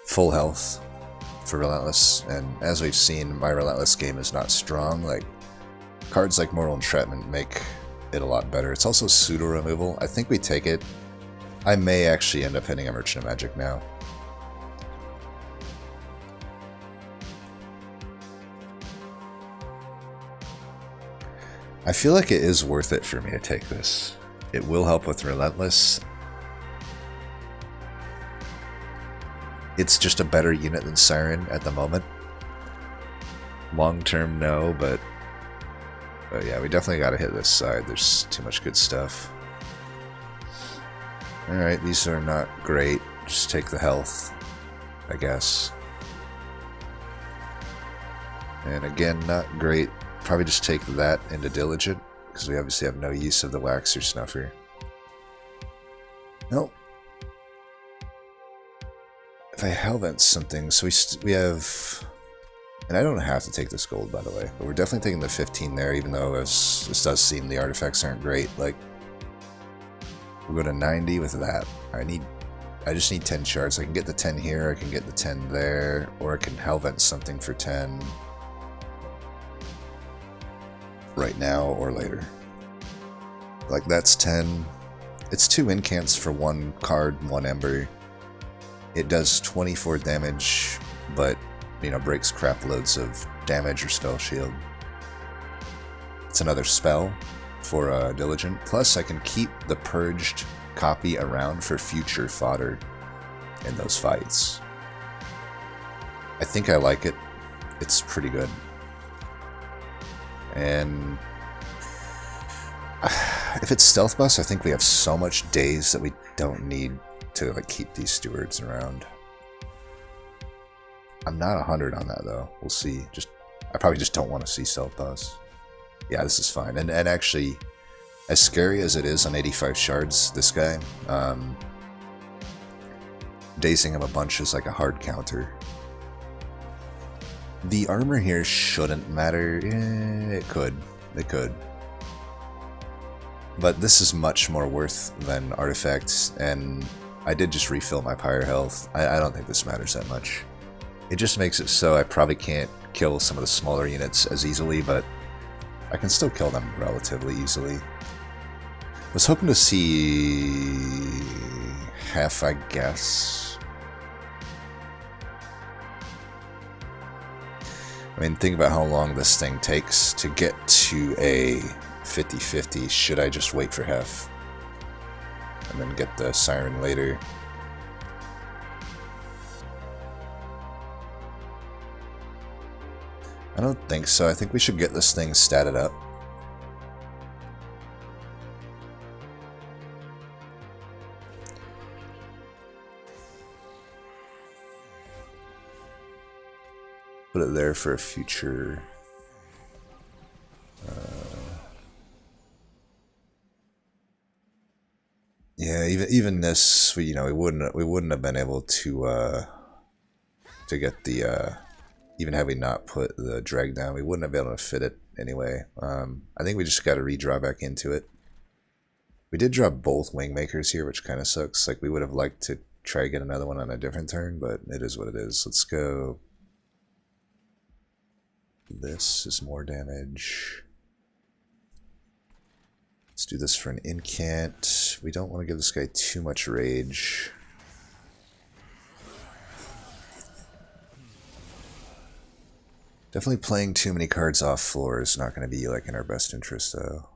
full health for Relentless. And as we've seen, my Relentless game is not strong. Like, cards like Mortal Entrapment make it a lot better. It's also pseudo removal. I think we take it. I may actually end up hitting a Merchant of Magic now. I feel like it is worth it for me to take this. It will help with Relentless. It's just a better unit than Siren at the moment. Long term, no, but yeah, we definitely gotta hit this side. There's too much good stuff. Alright, these are not great. Just take the health, I guess. And again, not great. Probably just take that into Diligent, because we obviously have no use of the Waxer Snuffer. Nope. If I Hellvent something, so we have... And I don't have to take this gold, by the way, but we're definitely taking the 15 there, even though this does seem the artifacts aren't great. Like, we'll go to 90 with that. I just need 10 shards. I can get the 10 here, I can get the 10 there, or I can Hellvent something for 10. Right now or later. Like, that's 10. It's 2 incants for 1 card, 1 ember. It does 24 damage, but, you know, breaks crap loads of damage or spell shield. It's another spell for Diligent. Plus, I can keep the purged copy around for future fodder in those fights. I think I like it. It's pretty good. And if it's Stealth Bust, I think we have so much days that we don't need to, like, keep these stewards around. I'm not 100 on that though. We'll see. I probably just don't want to see Stealth Bust. Yeah, this is fine. And actually, as scary as it is on 85 shards, this guy, dazing him a bunch is like a hard counter. The armor here shouldn't matter. It could. It could. But this is much more worth than artifacts, and I did just refill my pyre health. I don't think this matters that much. It just makes it so I probably can't kill some of the smaller units as easily, but I can still kill them relatively easily. I was hoping to see half, I guess. I mean, think about how long this thing takes to get to a 50-50. Should I just wait for Hef and then get the Siren later? I don't think so. I think we should get this thing statted up. Put it there for a future. Yeah, even this, we wouldn't have been able to get the even had we not put the drag down, we wouldn't have been able to fit it anyway. I think we just got to redraw back into it. We did draw both wing makers here, which kind of sucks. Like, we would have liked to try to get another one on a different turn, but it is what it is. Let's go. This is more damage. Let's do this for an incant. We don't want to give this guy too much rage. Definitely playing too many cards off floor is not going to be like in our best interest, though.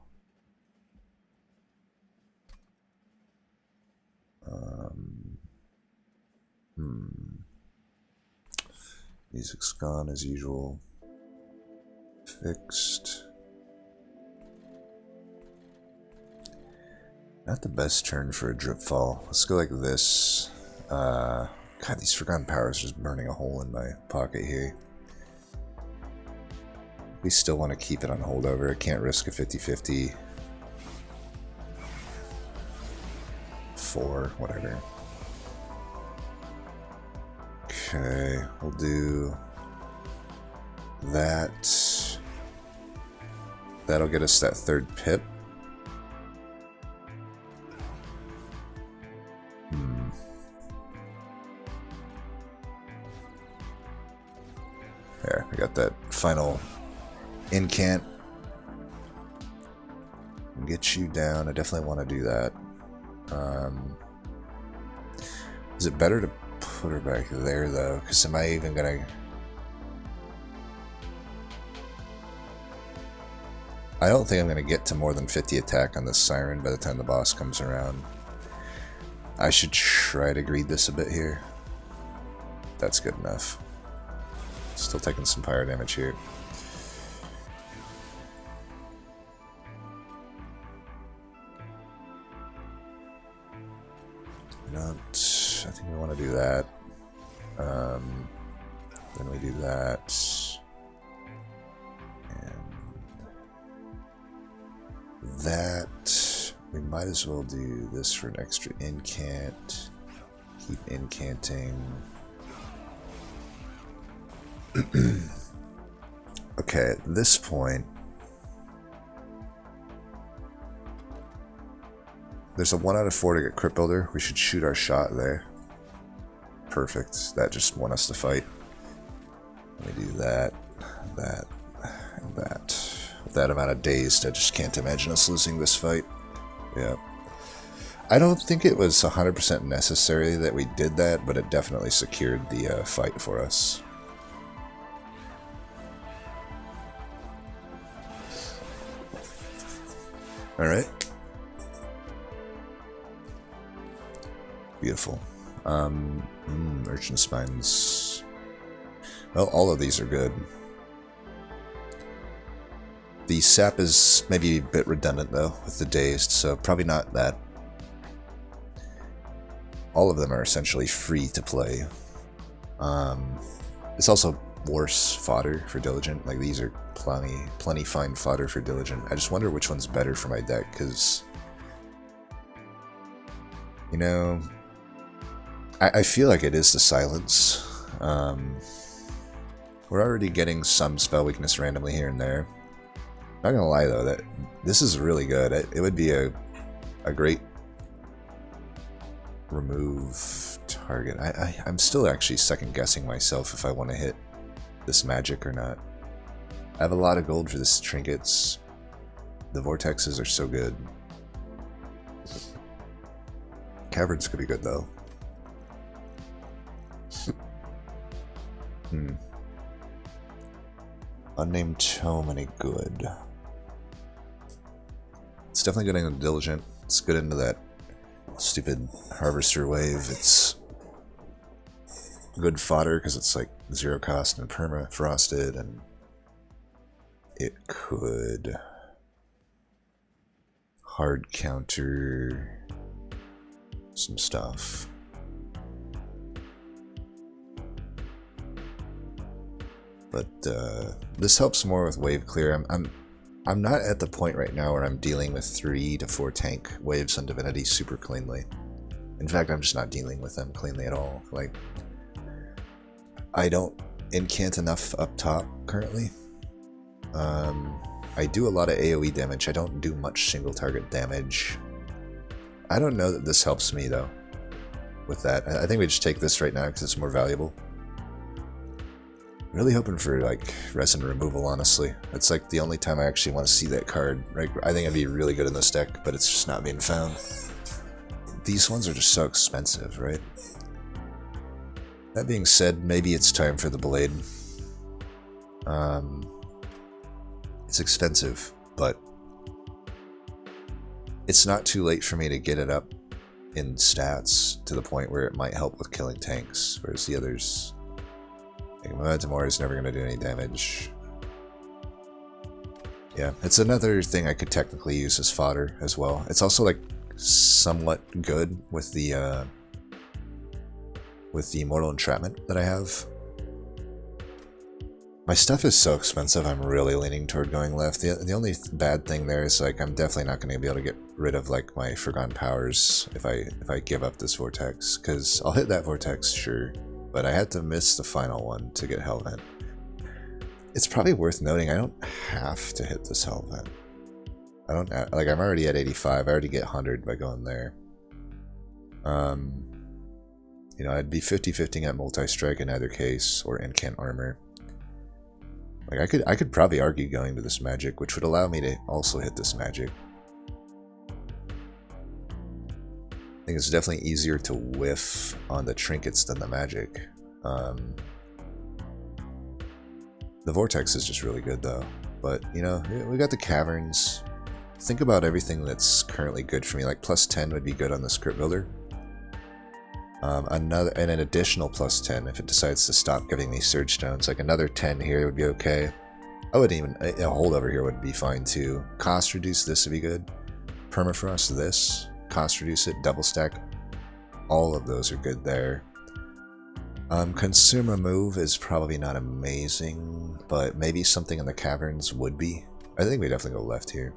Music's gone as usual. Fixed. Not the best turn for a drip fall. Let's go like this. God, these Forgotten Powers are just burning a hole in my pocket here. We still want to keep it on holdover. I can't risk a 50-50. 4, whatever. Okay, we'll do that. That'll get us that 3rd pip. There, I got that final incant. Get you down. I definitely want to do that. Is it better to put her back there, though? Because am I even going to... I don't think I'm going to get to more than 50 attack on this Siren by the time the boss comes around. I should try to greed this a bit here. That's good enough. Still taking some pyro damage here. I think we want to do that. Then we do that. And that. We might as well do this for an extra incant. Keep incanting. Okay, at this point, there's a 1 out of 4 to get Crypt Builder. We should shoot our shot there. Perfect. That just wants us to fight. Let me do that, that, and that. With that amount of dazed, I just can't imagine us losing this fight. Yeah. I don't think it was 100% necessary that we did that, but it definitely secured the fight for us. Alright. Beautiful. Urchin Spines. Well, all of these are good. The sap is maybe a bit redundant, though, with the dazed, so probably not that. All of them are essentially free to play. It's also worse fodder for Diligent. Like, these are plenty fine fodder for Diligent. I just wonder which one's better for my deck, because, you know, I feel like it is the Silence. We're already getting some spell weakness randomly here and there. Not gonna lie though, that this is really good. It would be a great remove target. I'm still actually second guessing myself if I want to hit this magic or not. I have a lot of gold for this trinkets. The vortexes are so good. Caverns could be good though. Unnamed tome, any good? It's definitely good into Diligent. It's good into that stupid Harvester wave. It's good fodder because it's like 0 cost and perma frosted, and it could hard counter some stuff. But this helps more with wave clear. I'm not at the point right now where I'm dealing with 3 to 4 tank waves on Divinity super cleanly. In fact, I'm just not dealing with them cleanly at all. Like, I don't incant enough up top currently. I do a lot of AoE damage. I don't do much single target damage. I don't know that this helps me though with that. I think we just take this right now because it's more valuable. Really hoping for like resin removal, honestly. It's like the only time I actually want to see that card. Right? I think it'd be really good in this deck, but it's just not being found. These ones are just so expensive, right? That being said, maybe it's time for the Blade. It's expensive, but it's not too late for me to get it up in stats to the point where it might help with killing tanks, whereas the others... Tomorrow is never going to do any damage. Yeah, it's another thing I could technically use as fodder as well. It's also like somewhat good with the Mortal Entrapment that I have. My stuff is so expensive, I'm really leaning toward going left. The only bad thing there is like I'm definitely not going to be able to get rid of like my Forgotten Powers if I give up this Vortex, because I'll hit that Vortex, sure. But I had to miss the final one to get Hellvent. It's probably worth noting I don't have to hit this Hellvent. I don't, like, I'm already at 85. I already get 100 by going there. You know, I'd be 50-50 at multi-strike in either case, or incant armor. Like, I could probably argue going to this magic, which would allow me to also hit this magic. I think it's definitely easier to whiff on the trinkets than the magic. The Vortex is just really good though. But, you know, we got the Caverns. Think about everything that's currently good for me. Like, plus 10 would be good on the Script Builder. And an additional plus 10 if it decides to stop giving me Surge Stones. Like, another 10 here would be okay. I would even... a holdover here would be fine too. Cost reduce, this would be good. Permafrost, this. Cost reduce it, double stack. All of those are good there. Consume Remove is probably not amazing, but maybe something in the Caverns would be. I think we definitely go left here.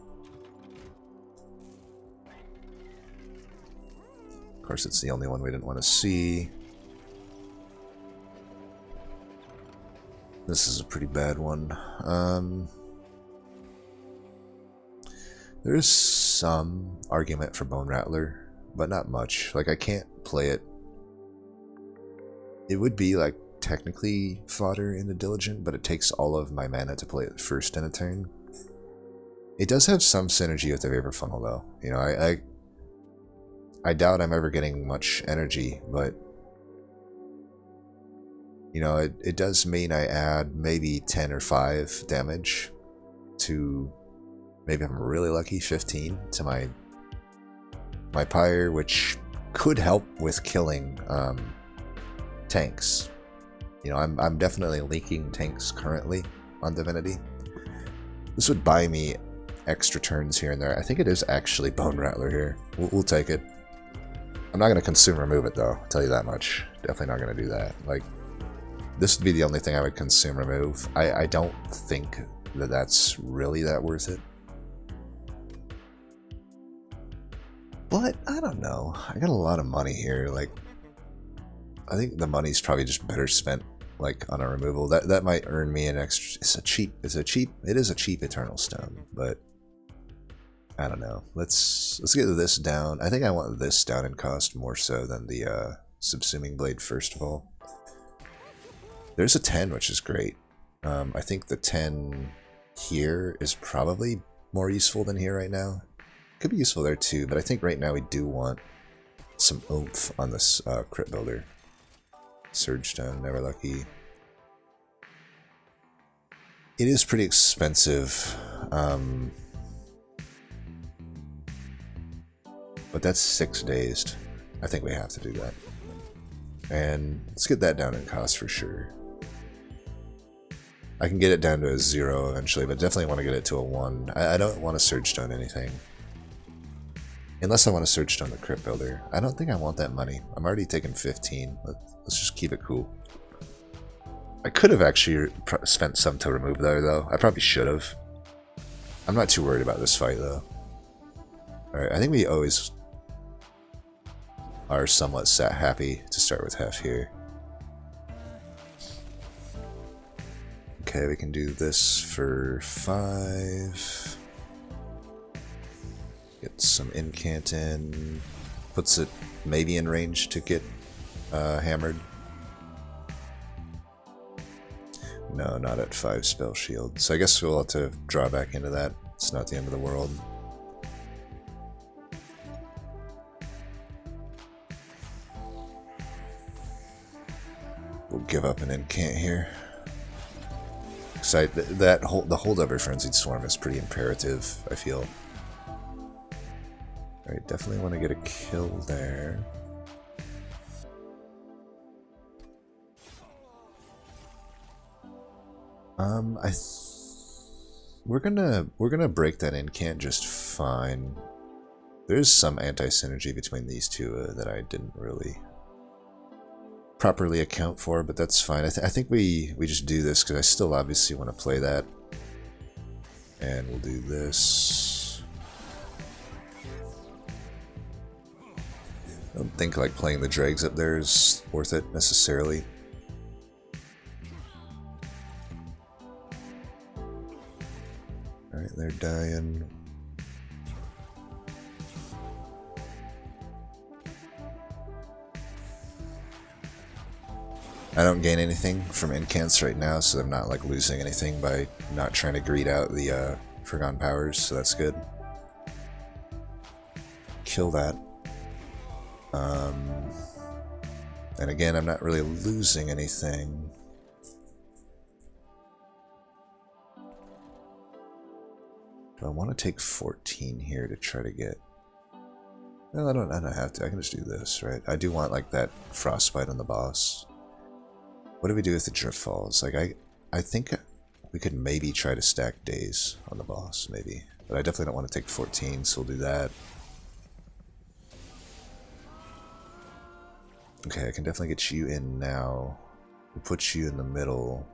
Of course, it's the only one we didn't want to see. This is a pretty bad one. There is some argument for Bone Rattler, but not much. Like, I can't play it. It would be, like, technically fodder in the Diligent, but it takes all of my mana to play it first in a turn. It does have some synergy with the Vapor Funnel, though. You know, I doubt I'm ever getting much energy, but... You know, it does mean I add maybe 10 or 5 damage to... Maybe I'm really lucky, 15 to my Pyre, which could help with killing tanks. You know, I'm definitely leaking tanks currently on Divinity. This would buy me extra turns here and there. I think it is actually Bone Rattler here. We'll take it. I'm not going to consume remove it though, I'll tell you that much. Definitely not going to do that. Like, this would be the only thing I would consume remove. I don't think that that's really that worth it. But, I don't know. I got a lot of money here. Like, I think the money's probably just better spent, like, on a removal. That might earn me an extra... It is a cheap Eternal Stone, but... I don't know. Let's get this down. I think I want this down in cost more so than the Subsuming Blade, first of all. There's a 10, which is great. I think the 10 here is probably more useful than here right now. Could be useful there too, but I think right now we do want some oomph on this Crypt Builder. Surge Stone, never lucky. It is pretty expensive. But that's 6 days. I think we have to do that. And let's get that down in cost for sure. I can get it down to a 0 eventually, but definitely want to get it to a 1. I don't want to Surge Stone anything. Unless I want to Surge Stone the Crypt Builder. I don't think I want that money. I'm already taking 15. Let's just keep it cool. I could have actually spent some to remove there, though. I probably should have. I'm not too worried about this fight, though. Alright, I think we always are somewhat happy to start with half here. Okay, we can do this for 5. Get some incant in. Puts it maybe in range to get hammered. No, not at 5 spell shield. So I guess we'll have to draw back into that. It's not the end of the world. We'll give up an incant here. So the holdover Frenzied Swarm is pretty imperative, I feel. Alright, definitely want to get a kill there. We're gonna break that incant just fine. There's some anti-synergy between these two that I didn't really properly account for, but that's fine. I think we just do this because I still obviously want to play that. And we'll do this. I don't think like playing the dregs up there is worth it necessarily. Alright, they're dying. I don't gain anything from incants right now, so I'm not like losing anything by not trying to greed out the Forgotten Powers, so that's good. Kill that. And again, I'm not really losing anything. Do I want to take 14 here to try to get... Well, I don't have to. I can just do this, right? I do want like that Frostbite on the boss. What do we do with the Drift Falls? Like, I think we could maybe try to stack days on the boss, maybe. But I definitely don't want to take 14, so we'll do that. Okay, I can definitely get you in now. We'll put you in the middle.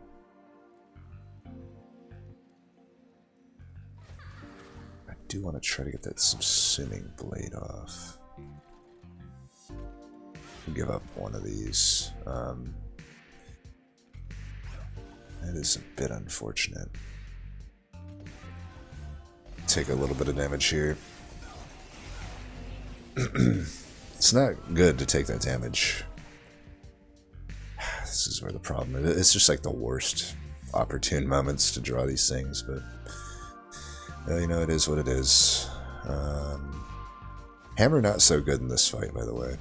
I do want to try to get that Subsuming Blade off. We'll give up one of these. That is a bit unfortunate. Take a little bit of damage here. It's not good to take that damage. This is where the problem is. It's just like the worst opportune moments to draw these things, but you know, it is what it is. Hammer not so good in this fight, by the way.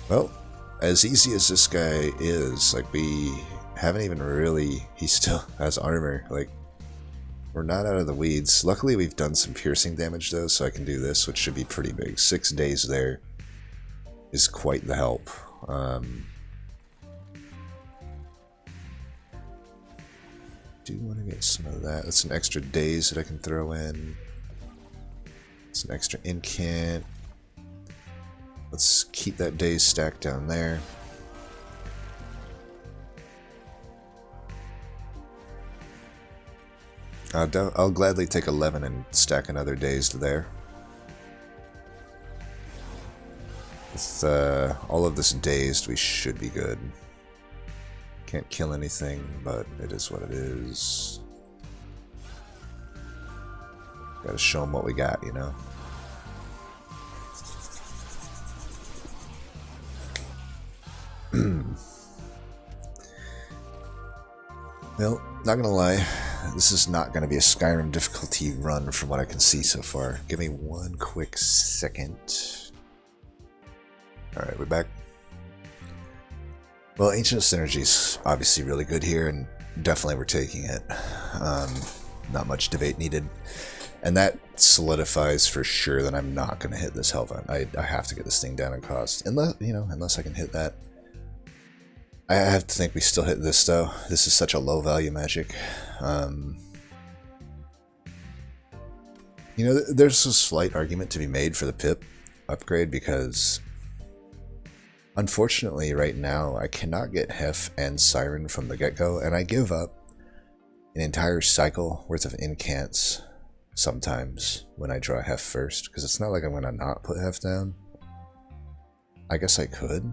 Well, as easy as this guy is, like, we haven't even really... He still has armor. Like, we're not out of the weeds. Luckily, we've done some piercing damage, though, so I can do this, which should be pretty big. 6 days there is quite the help. Do want to get some of that. That's an extra days that I can throw in. It's an extra incant. Let's keep that days stacked down there. I'll gladly take 11 and stack another dazed there. With all of this dazed, we should be good. Can't kill anything, but it is what it is. Gotta show them what we got, you know? Well, not gonna lie, this is not gonna be a Skyrim difficulty run from what I can see so far. Give me one quick second. Alright, we're back. Well, Ancient Synergy's obviously really good here, and definitely we're taking it. Not much debate needed. And that solidifies for sure that I'm not going to hit this Hellvent. I have to get this thing down in cost. Unless I can hit that. I have to think we still hit this, though. This is such a low value magic. There's a slight argument to be made for the Pip upgrade because unfortunately right now I cannot get Hef and Siren from the get-go, and I give up an entire cycle worth of incants sometimes when I draw Hef first, because it's not like I'm going to not put Hef down. I guess I could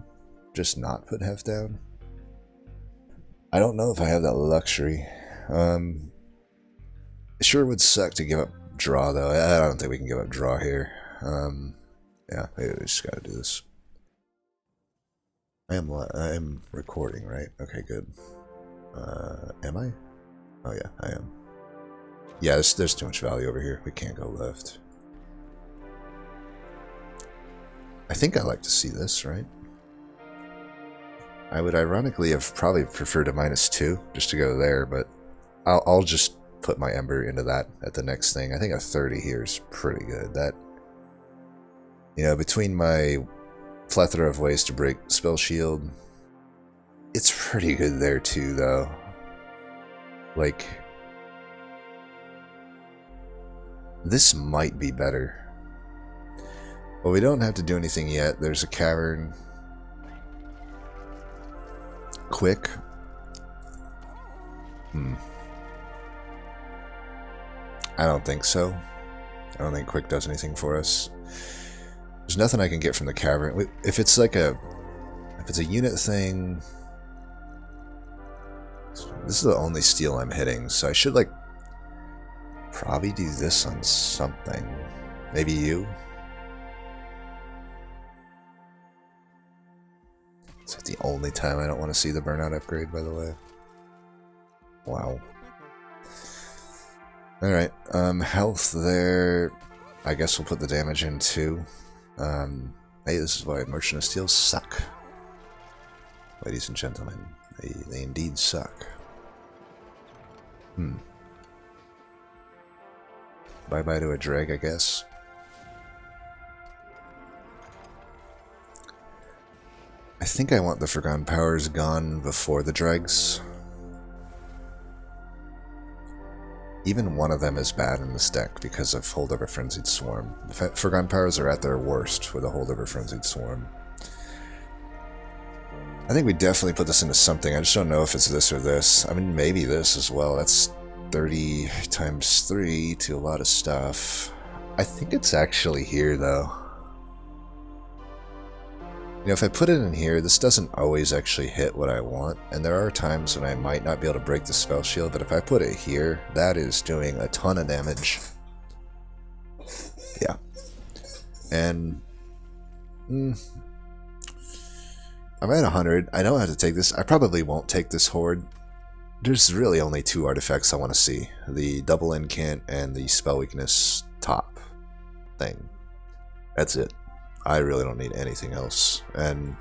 just not put Hef down. I don't know if I have that luxury. It sure would suck to give up draw, though. I don't think we can give up draw here. Yeah, maybe we just gotta do this. I am recording, right? Okay, good. Am I? Oh yeah, I am. Yeah, there's too much value over here. We can't go left. I think I like to see this, right? I would ironically have probably preferred a -2 just to go there, but I'll just put my Ember into that at the next thing. I think a 30 here is pretty good. That, between my plethora of ways to break Spell Shield, it's pretty good there too, though. Like, this might be better. Well, we don't have to do anything yet. There's a cavern. Quick. I don't think so. I don't think Quick does anything for us. There's nothing I can get from the cavern. If it's a unit thing, this is the only steal I'm hitting, so I should probably do this on something. Maybe you. It's the only time I don't want to see the burnout upgrade, by the way. Wow. Alright, health there. I guess we'll put the damage in too. Hey, this is why Merchant of Steel suck. Ladies and gentlemen, they indeed suck. Bye-bye to a drag, I guess. I think I want the Forgotten Powers gone before the dregs. Even one of them is bad in this deck because of Holdover Frenzied Swarm. Forgotten Powers are at their worst with a Holdover Frenzied Swarm. I think we definitely put this into something. I just don't know if it's this or this. I mean, maybe this as well. That's 30 times 3 to a lot of stuff. I think it's actually here, though. If I put it in here, this doesn't always actually hit what I want, and there are times when I might not be able to break the spell shield, but if I put it here, that is doing a ton of damage. Yeah. And I'm at 100. I don't have to take this. I probably won't take this Horde. There's really only 2 artifacts I want to see. The double incant and the spell weakness top thing. That's it. I really don't need anything else, and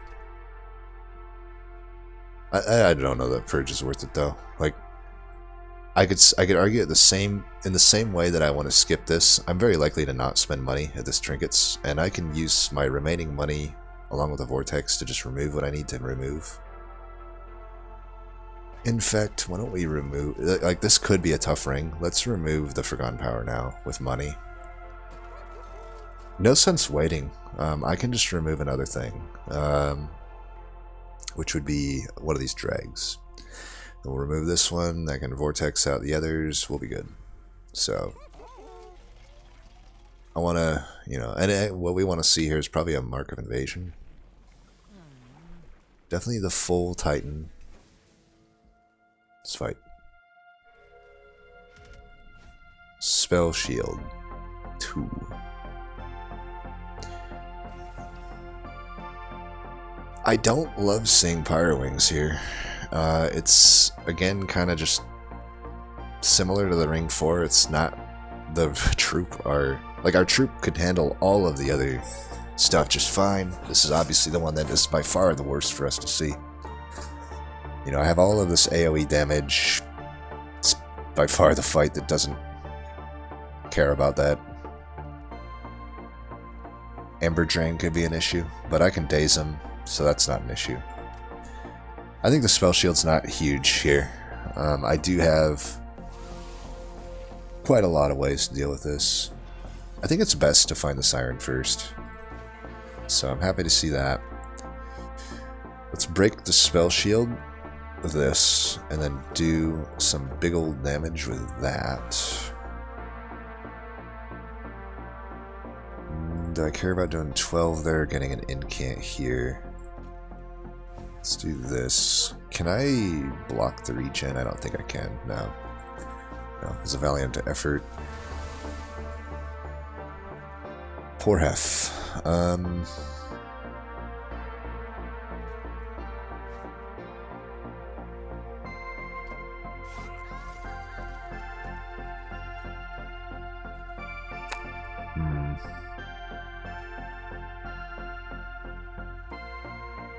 I don't know that Purge is worth it though. Like, I could argue in the same way that I want to skip this. I'm very likely to not spend money at this trinkets, and I can use my remaining money along with the vortex to just remove what I need to remove. In fact, why don't we remove? Like, this could be a tough ring. Let's remove the Forgotten Power now with money. No sense waiting. I can just remove another thing, which would be one of these dregs. We'll remove this one. I can vortex out the others. We'll be good. So I want to, and what we want to see here is probably a Mark of Invasion. Definitely the full Titan. Let's fight. Spell Shield 2. I don't love seeing Pyro Wings here. It's, again, kind of just similar to the Ring 4. It's not the troop our troop could handle all of the other stuff just fine. This is obviously the one that is by far the worst for us to see. You know, I have all of this AoE damage. It's by far the fight that doesn't care about that. Amber Drain could be an issue, but I can daze him, so that's not an issue. I think the spell shield's not huge here. I do have quite a lot of ways to deal with this. I think it's best to find the Siren first, so I'm happy to see that. Let's break the spell shield with this, and then do some big old damage with that. Do I care about doing 12 there, getting an incant here? Let's do this. Can I block the regen? I don't think I can. No. No, it's a valiant effort. Poor Hef. I'm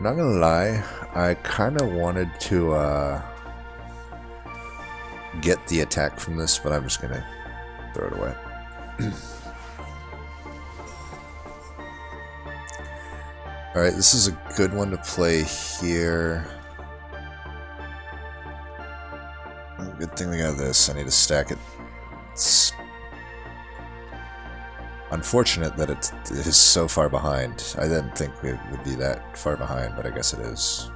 not gonna lie, I kind of wanted to get the attack from this, but I'm just gonna throw it away. Alright, this is a good one to play here. Good thing we got this. I need to stack it. It's unfortunate that it is so far behind. I didn't think it would be that far behind, but I guess it is.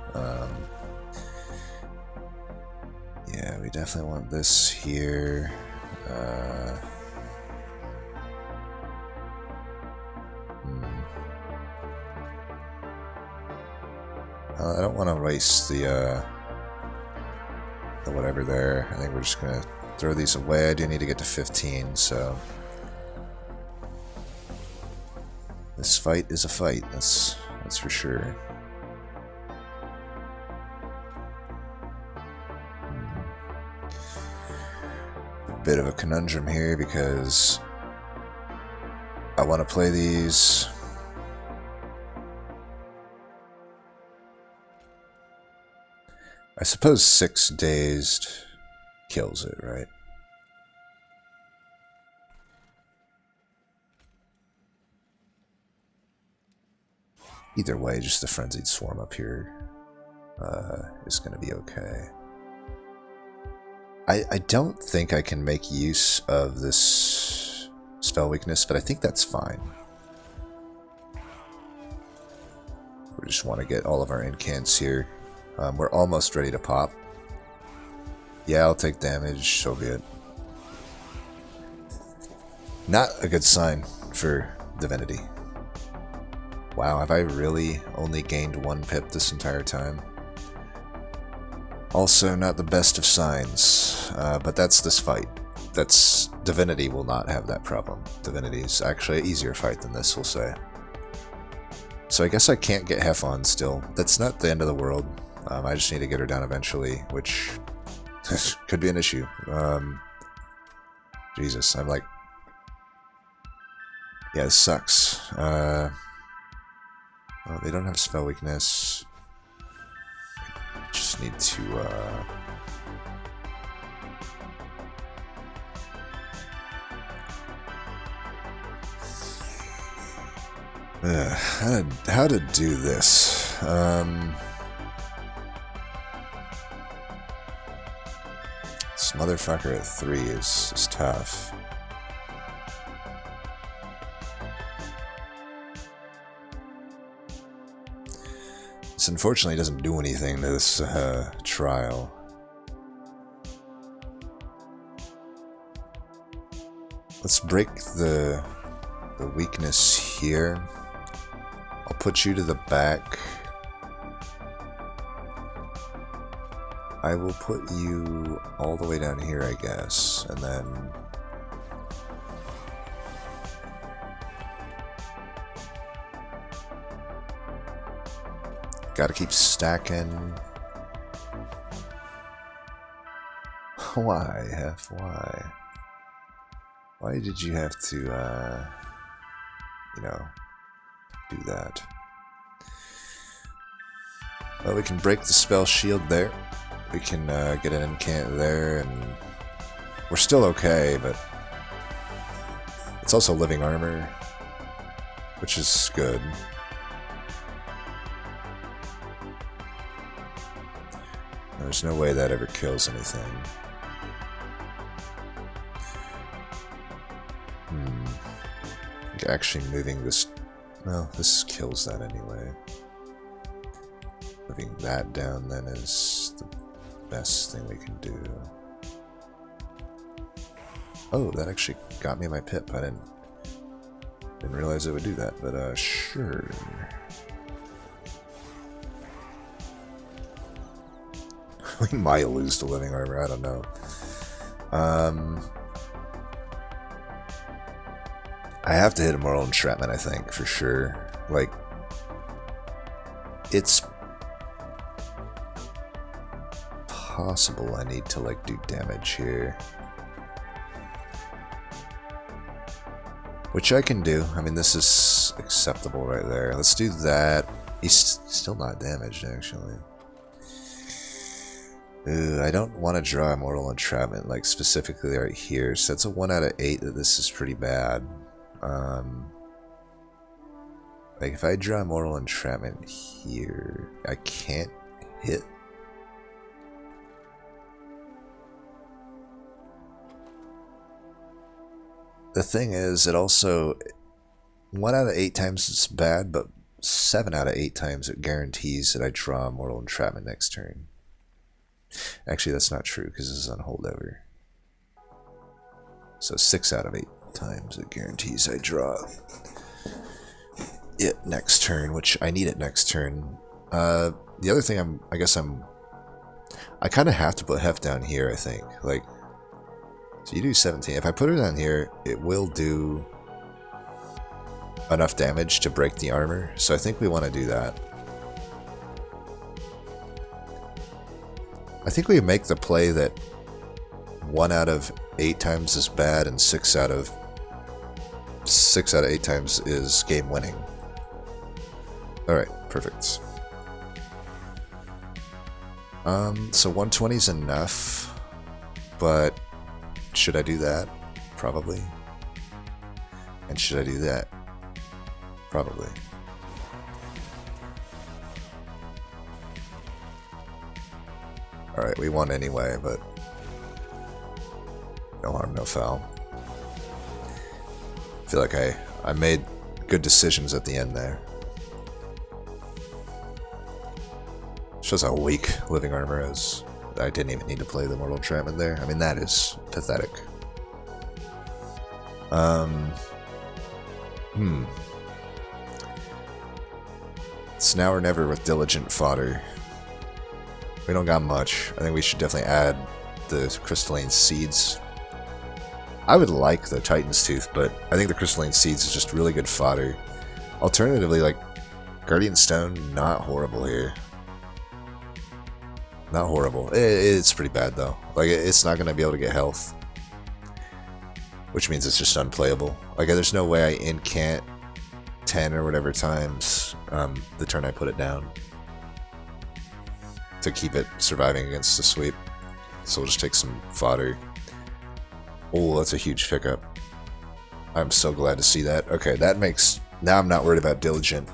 Yeah, we definitely want this here. I don't want to waste the whatever there. I think we're just gonna throw these away. I do need to get to 15, so this fight is a fight. That's for sure. A bit of a conundrum here because I want to play these. I suppose 6 dazed kills it, right? Either way, just the Frenzied Swarm up here is going to be okay. I don't think I can make use of this spell weakness, but I think that's fine. We just want to get all of our incants here. We're almost ready to pop. Yeah, I'll take damage, so be it. Not a good sign for Divinity. Wow, have I really only gained 1 pip this entire time? Also, not the best of signs, but that's this fight. Divinity will not have that problem. Divinity is actually an easier fight than this, we'll say. So I guess I can't get Hef on still. That's not the end of the world. I just need to get her down eventually, which could be an issue. Jesus, I'm like... Yeah, this sucks. Oh, they don't have spell weakness. Just need to, how to do this? This motherfucker at 3 is tough. This unfortunately doesn't do anything to this trial. Let's break the weakness here. I'll put you to the back. I will put you all the way down here, I guess, and then... Gotta keep stacking. Why, Hef? Why? Why did you have to, you know, do that? Well, we can break the spell shield there. We can get an incant there, and we're still okay, but it's also living armor, which is good. There's no way that ever kills anything. Actually moving this... Well, this kills that anyway. Moving that down then is the best thing we can do. Oh, that actually got me my pip. I didn't realize it would do that, but sure. We might lose to living armor, I don't know. I have to hit a moral entrapment, I think, for sure. Like, it's possible I need to, like, do damage here. Which I can do. I mean, this is acceptable right there. Let's do that. He's still not damaged, actually. I don't want to draw a mortal entrapment, like, specifically right here. So that's a 1 out of 8 that this is pretty bad. Like, if I draw a mortal entrapment here, I can't hit. The thing is, it also, 1 out of 8 times it's bad, but 7 out of 8 times it guarantees that I draw a mortal entrapment next turn. Actually, that's not true, because this is on holdover. So 6 out of 8 times it guarantees I draw it next turn, which I need it next turn. The other thing I kind of have to put Hef down here, I think. Like, so you do 17. If I put her down here, it will do enough damage to break the armor. So I think we want to do that. I think we make the play that 1 out of 8 times is bad and 6 out of 8 times is game winning. Alright, perfect. So 120 is enough, but should I do that? Probably. And should I do that? Probably. Alright, we won anyway, but no harm, no foul. I feel like I made good decisions at the end there. Shows how weak living armor is. I didn't even need to play the mortal entrapment there. I mean, that is pathetic. It's now or never with diligent fodder. We don't got much. I think we should definitely add the crystalline seeds. I would like the Titan's Tooth, but I think the crystalline seeds is just really good fodder. Alternatively, like, Guardian Stone, not horrible here. Not horrible. It's pretty bad, though. Like, it's not going to be able to get health. Which means it's just unplayable. Like, there's no way I incant 10 or whatever times the turn I put it down to keep it surviving against the sweep. So we'll just take some fodder. Oh, that's a huge pickup. I'm so glad to see that. Okay, that makes... Now I'm not worried about Diligent.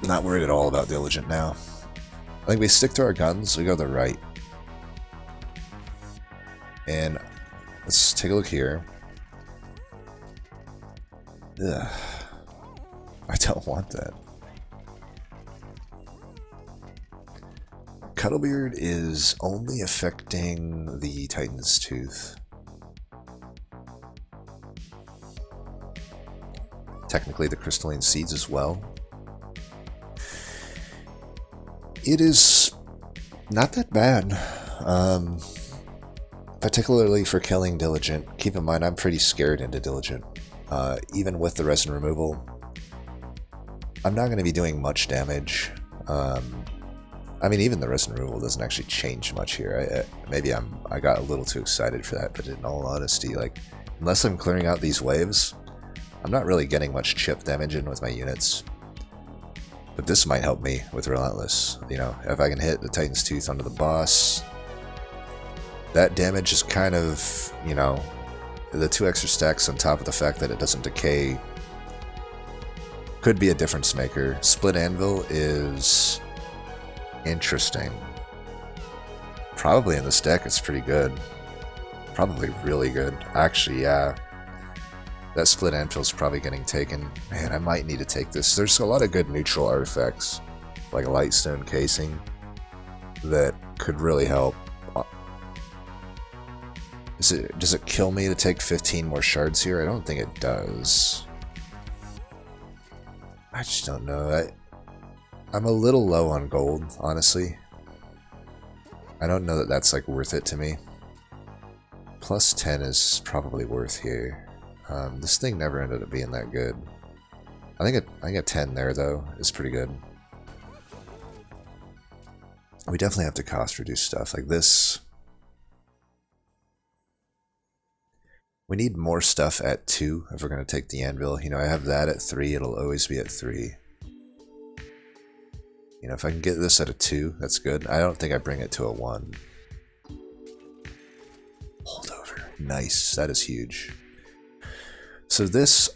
Not worried at all about Diligent now. I think we stick to our guns. We go to the right. And let's take a look here. Ugh. I don't want that. Cuddlebeard is only affecting the Titan's Tooth. Technically the crystalline seeds as well. It is not that bad, particularly for killing Diligent. Keep in mind, I'm pretty scared into Diligent. Even with the resin removal, I'm not going to be doing much damage. I mean, even the resin removal doesn't actually change much here. Maybe I got a little too excited for that, but in all honesty, like, unless I'm clearing out these waves, I'm not really getting much chip damage in with my units. But this might help me with Relentless. You know, if I can hit the Titan's Tooth onto the boss, that damage is kind of, you know, the 2 extra stacks on top of the fact that it doesn't decay could be a difference maker. Split Anvil is interesting. Probably in this deck it's pretty good. Probably really good. Actually, yeah. That Split Anvil is probably getting taken. Man, I might need to take this. There's a lot of good neutral artifacts, like a Lightstone Casing, that could really help. Does it kill me to take 15 more shards here? I don't think it does. I just don't know. I'm a little low on gold, honestly. I don't know that that's like worth it to me. Plus 10 is probably worth here. This thing never ended up being that good. I think a 10 there though is pretty good. We definitely have to cost reduce stuff like this. We need more stuff at 2 if we're going to take the anvil. You know, I have that at 3. It'll always be at 3. You know, if I can get this at a 2, that's good. I don't think I bring it to a 1. Holdover. Nice. That is huge. So this...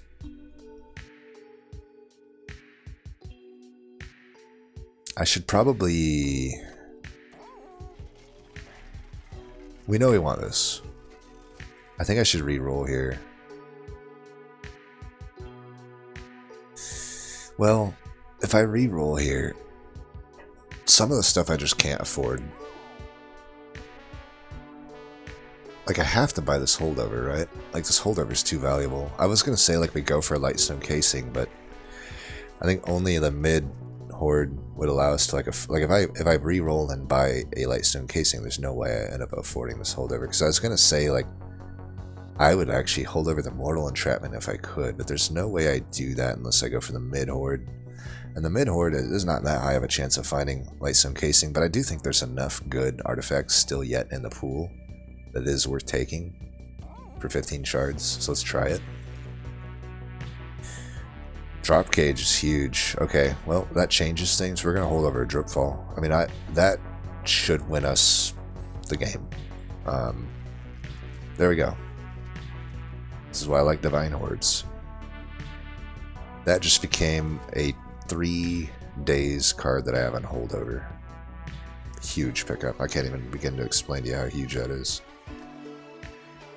I should probably... We know we want this. I think I should re-roll here. Well, if I re-roll here, some of the stuff I just can't afford. Like, I have to buy this holdover, right? Like, this holdover is too valuable. I was going to say, like, we go for a Lightstone Casing, but I think only the mid-horde would allow us to, like if I re-roll and buy a Lightstone Casing, there's no way I end up affording this holdover. Because I was going to say, like, I would actually hold over the Mortal Entrapment if I could, but there's no way I do that unless I go for the mid-horde. And the mid-horde is not that high of a chance of finding Lightstone Casing, but I do think there's enough good artifacts still yet in the pool that is worth taking for 15 shards, so let's try it. Drop cage is huge. Okay, well, that changes things. We're going to hold over a Dripfall. I mean, that should win us the game. There we go. This is why I like Divine Hordes. That just became a 3 days card that I have on holdover. Huge pickup. I can't even begin to explain to you how huge that is.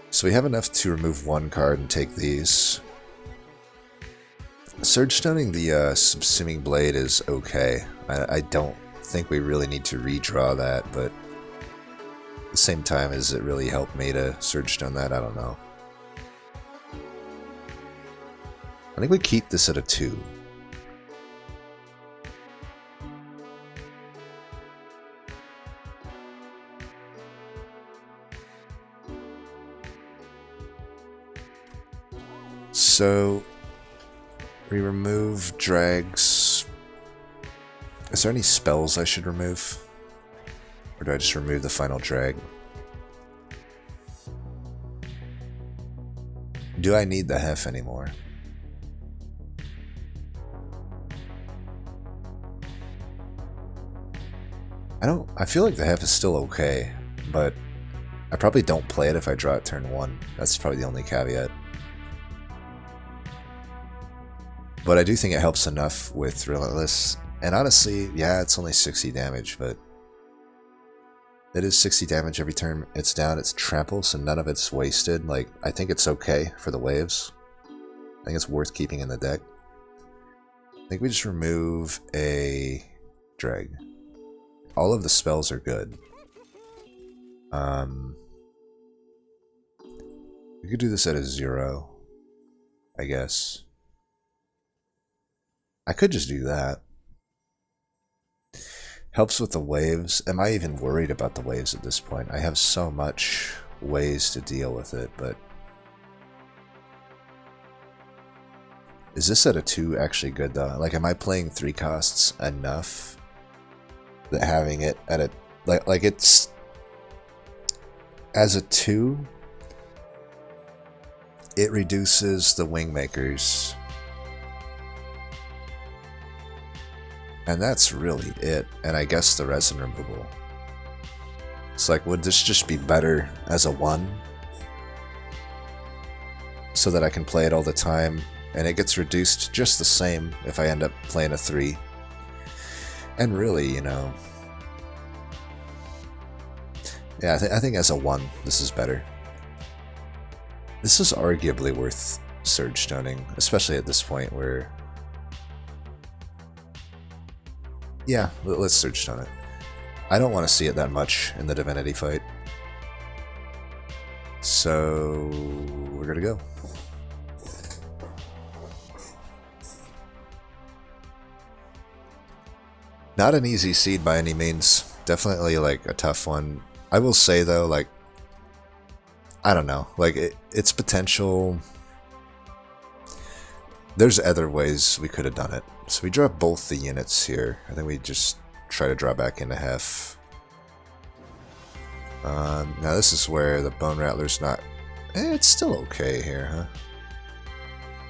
So we have enough to remove 1 card and take these. Surge Stoning the Subsuming Blade is okay. I don't think we really need to redraw that, but at the same time, does it really help me to Surge Stone that? I don't know. I think we keep this at a 2. So we remove drags. Is there any spells I should remove? Or do I just remove the final drag? Do I need the Hef anymore? I feel like the Hef is still okay, but I probably don't play it if I draw it turn 1. That's probably the only caveat. But I do think it helps enough with Relentless. And honestly, yeah, it's only 60 damage, but it is 60 damage every turn it's down. It's trample, so none of it's wasted. Like, I think it's okay for the waves. I think it's worth keeping in the deck. I think we just remove a drag. All of the spells are good. We could do this at a 0, I guess. I could just do that. Helps with the waves. Am I even worried about the waves at this point? I have so much ways to deal with it, but... Is this at a 2 actually good though? Like, am I playing 3 costs enough that having it at a... Like it's... As a 2, it reduces the Wingmakers And that's really it. And I guess the resin removal. It's like, would this just be better as a 1? So that I can play it all the time, and it gets reduced just the same if I end up playing a 3. And really, you know... Yeah, I think as a 1, this is better. This is arguably worth Surge Stoning, especially at this point where... Yeah, let's Surge Stone it. I don't want to see it that much in the Divinity fight. So... we're gonna go. Not an easy seed by any means. Definitely, like, a tough one. I will say, though, like... I don't know. Like, its potential... There's other ways we could have done it. So we draw both the units here. I think we just try to draw back into Hef. Now this is where the Bone Rattler's not... it's still okay here, huh?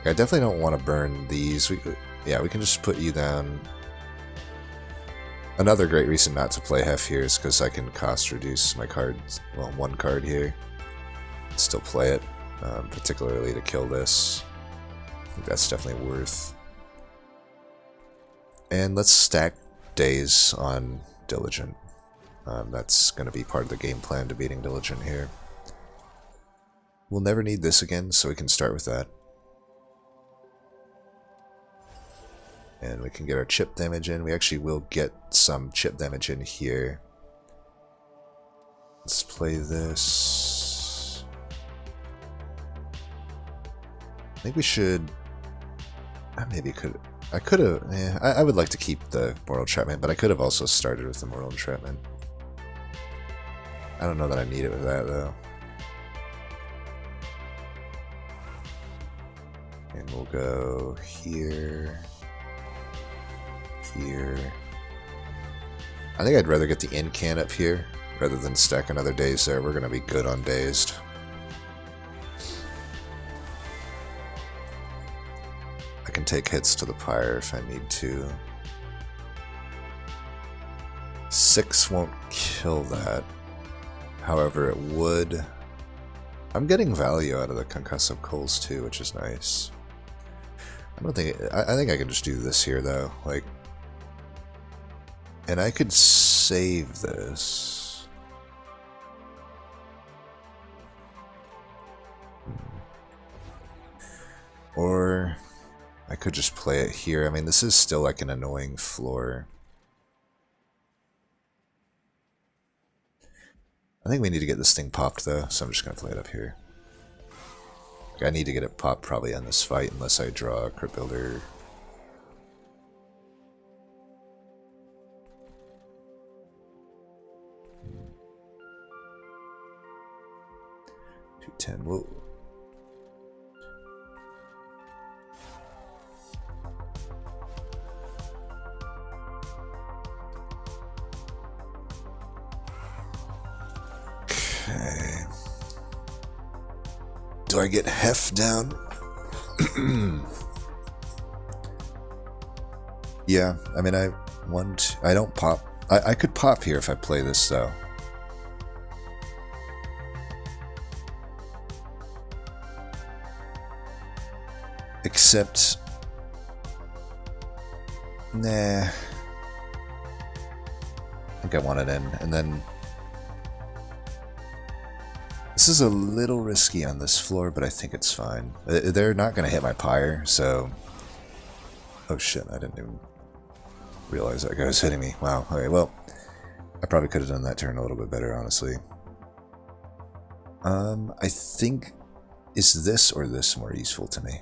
I definitely don't want to burn these. We can just put you down. Another great reason not to play Hef here is because I can cost reduce my cards. Well, 1 card here. Still play it, particularly to kill this. I think that's definitely worth. And let's stack days on Diligent. That's going to be part of the game plan to beating Diligent here. We'll never need this again, so we can start with that. And we can get our chip damage in. We actually will get some chip damage in here. Let's play this. I think we should... maybe I could have... I would like to keep the Mortal Entrapment, but I could have also started with the Mortal Entrapment. I don't know that I need it with that, though. And we'll go here... here. I think I'd rather get the Incan up here rather than stack another Daze there. We're going to be good on Dazed. I can take hits to the Pyre if I need to. 6 won't kill that. However, it would. I'm getting value out of the Concussive Coals too, which is nice. I think I can just do this here though. Like, and I could save this. Or I could just play it here. I mean, this is still like an annoying floor. I think we need to get this thing popped though, so I'm just going to play it up here. I need to get it popped probably on this fight unless I draw a Crypt Builder. $210. Whoa. Okay. Do I get Hef down? Yeah, I mean, I don't pop. I could pop here if I play this though. Except, nah. I think I want it in, and then this is a little risky on this floor, but I think it's fine. They're not going to hit my Pyre, so... Oh shit, I didn't even realize that guy was hitting me. Wow, okay, well, I probably could have done that turn a little bit better, honestly. I think... Is this or this more useful to me?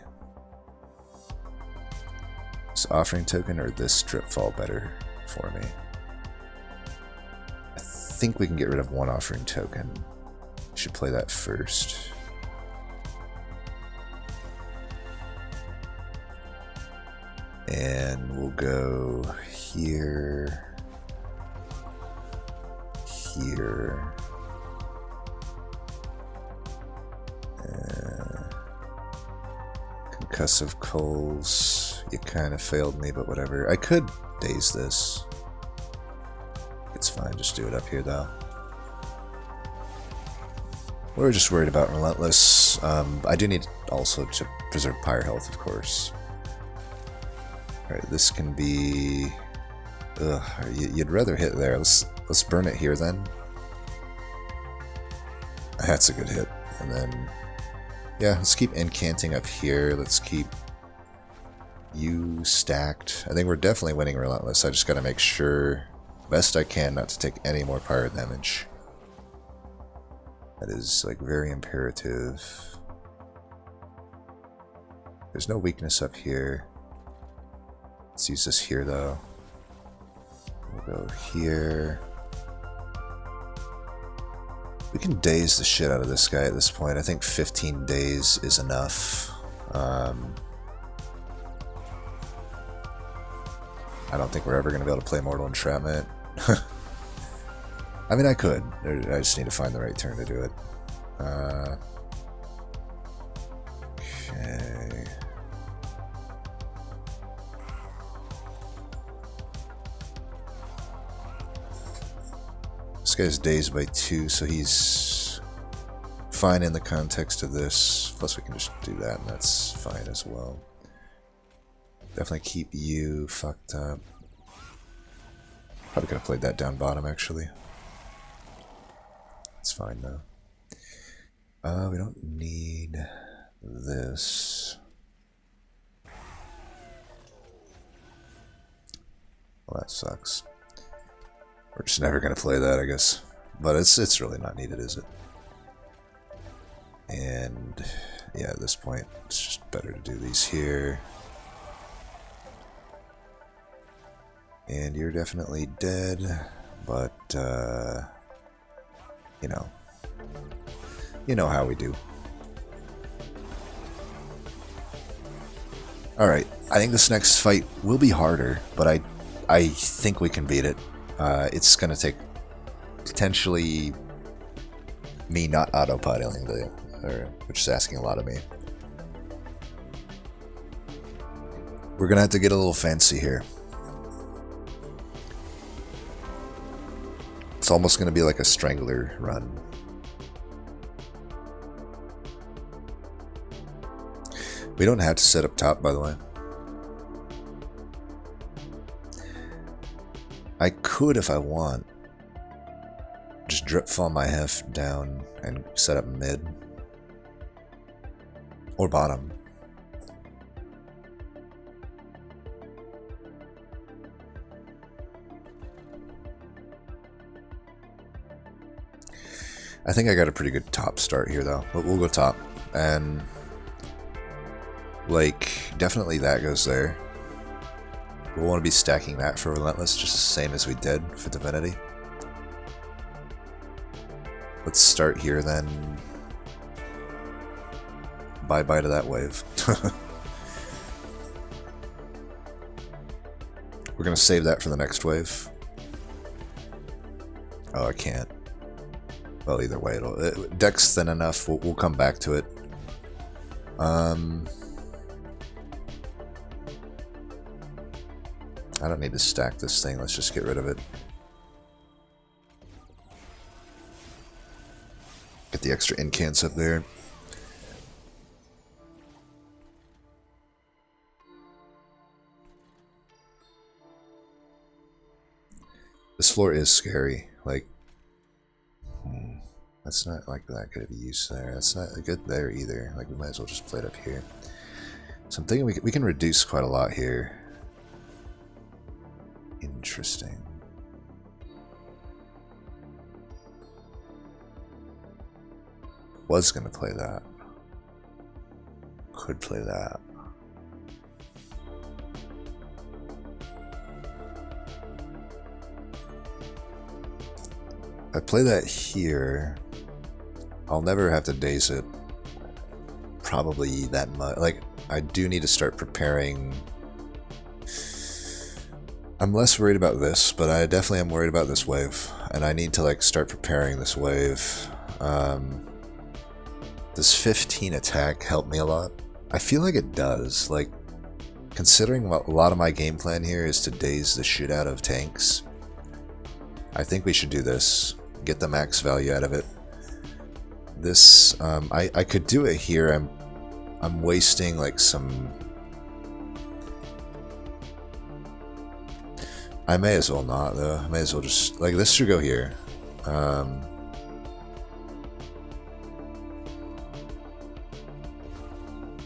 Is Offering Token or this Drip Fall better for me? I think we can get rid of one Offering Token. Should play that first. And we'll go here, here, Concussive Coals. You kind of failed me, but whatever. I could daze this. It's fine, just do it up here though. We're just worried about Relentless. I do need also to preserve Pyre health, of course. Alright, this can be... Ugh, you'd rather hit there. Let's burn it here then. That's a good hit. And then... yeah, let's keep incanting up here. Let's keep you stacked. I think we're definitely winning Relentless. I just gotta make sure, best I can, not to take any more Pyre damage. That is, like, very imperative. There's no weakness up here. Let's use this here, though. We'll go here. We can daze the shit out of this guy at this point. I think 15 days is enough. I don't think we're ever going to be able to play Mortal Entrapment. I mean, I could. I just need to find the right turn to do it. Okay. This guy's dazed by 2, so he's fine in the context of this. Plus we can just do that, and that's fine as well. Definitely keep you fucked up. Probably could have played that down bottom, actually. It's fine, though. We don't need this. Well, that sucks. We're just never gonna play that, I guess. But it's really not needed, is it? And yeah, at this point, it's just better to do these here. And you're definitely dead, but you know how we do. Alright, I think this next fight will be harder, but I think we can beat it. It's gonna take potentially me not autopiloting which is asking a lot of me. We're gonna have to get a little fancy here. It's almost gonna be like a Strangler run. We don't have to set up top, by the way. I could, if I want, just drip fall my heft down and set up mid. Or bottom. I think I got a pretty good top start here, though. But we'll go top. And, like, definitely that goes there. We'll want to be stacking that for Relentless, just the same as we did for Divinity. Let's start here, then. Bye-bye to that wave. We're going to save that for the next wave. Oh, I can't. Well, either way, deck's thin enough. We'll come back to it. I don't need to stack this thing. Let's just get rid of it. Get the extra incants up there. This floor is scary. Like, that's not like that could be used there. That's not good there either. Like, we might as well just play it up here. So I'm thinking we can reduce quite a lot here. Interesting. Was gonna play that. Could play that. If I play that here, I'll never have to daze it. Probably that much. Like, I do need to start preparing. I'm less worried about this, but I definitely am worried about this wave. And I need to, like, start preparing this wave. Does 15 attack help me a lot? I feel like it does. Like, Considering a lot of my game plan here is to daze the shit out of tanks, I think we should do this. Get the max value out of it. This, I could do it here. I'm wasting like some... I may as well not though. I may as well just, like, this should go here.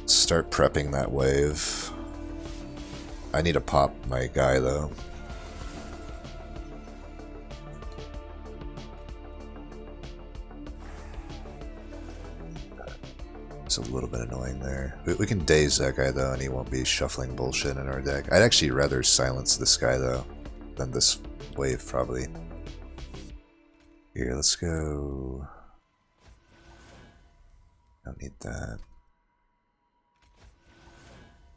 Start prepping that wave. I need to pop my guy though. It's a little bit annoying there. We can daze that guy though, and he won't be shuffling bullshit in our deck. I'd actually rather silence this guy though than this wave probably. Here, let's go. Don't need that.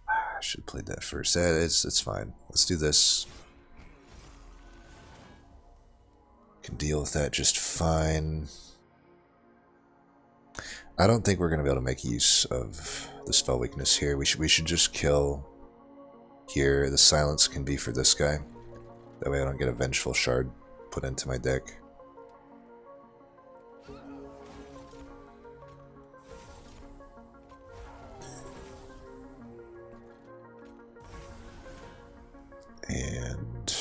I should have played that first. It's fine. Let's do this. Can deal with that just fine. I don't think we're going to be able to make use of the spell weakness here. We should just kill here. The silence can be for this guy. That way I don't get a Vengeful Shard put into my deck. And...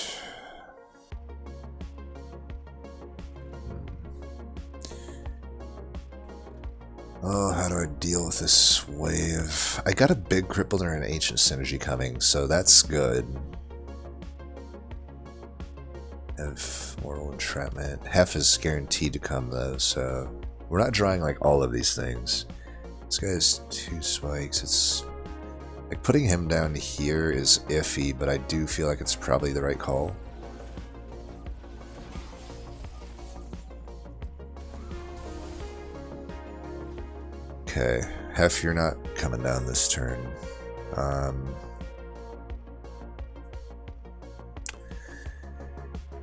oh, how do I deal with this wave? I got a big Crippler and Ancient Synergy coming, so that's good. Have Mortal Entrapment. Hef is guaranteed to come though, so we're not drawing like all of these things. This guy has 2 spikes. It's like putting him down here is iffy, but I do feel like it's probably the right call. Okay, Hef, you're not coming down this turn.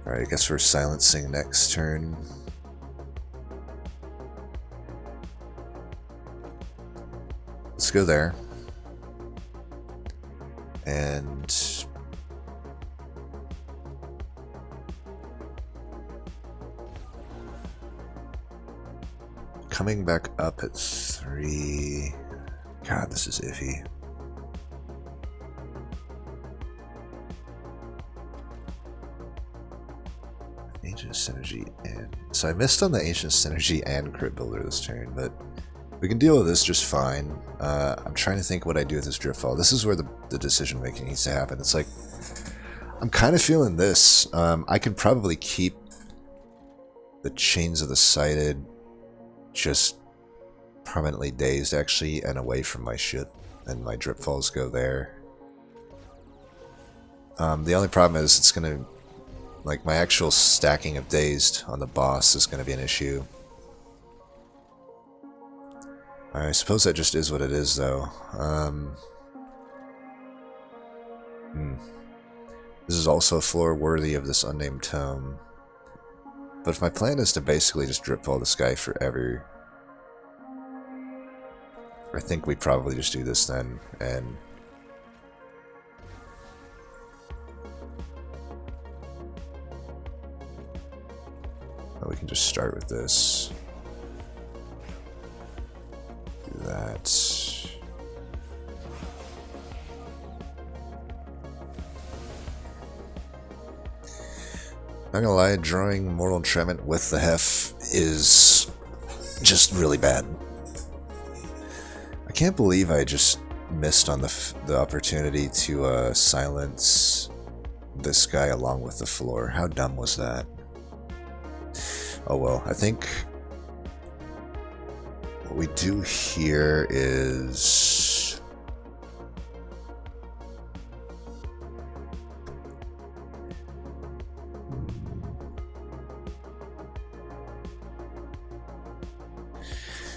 Alright, I guess we're silencing next turn. Let's go there. And... coming back up at 3... God, this is iffy. Ancient Synergy and... so I missed on the Ancient Synergy and Crit Builder this turn, but we can deal with this just fine. I'm trying to think what I do with this Driftfall. This is where the decision making needs to happen. It's like, I'm kind of feeling this. I could probably keep the Chains of the Sighted just permanently dazed actually and away from my shit, and my Dripfalls go there. The only problem is it's gonna, like, my actual stacking of dazed on the boss is gonna be an issue. I suppose that just is what it is though. This is also a floor worthy of this unnamed tome. But if my plan is to basically just Dripfall this guy forever, I think we probably just do this then, and... well, we can just start with this. Do that. Not gonna lie, drawing Mortal Entrapment with the Hef is just really bad. I can't believe I just missed on the opportunity to silence this guy along with the floor. How dumb was that? Oh well, I think what we do here is...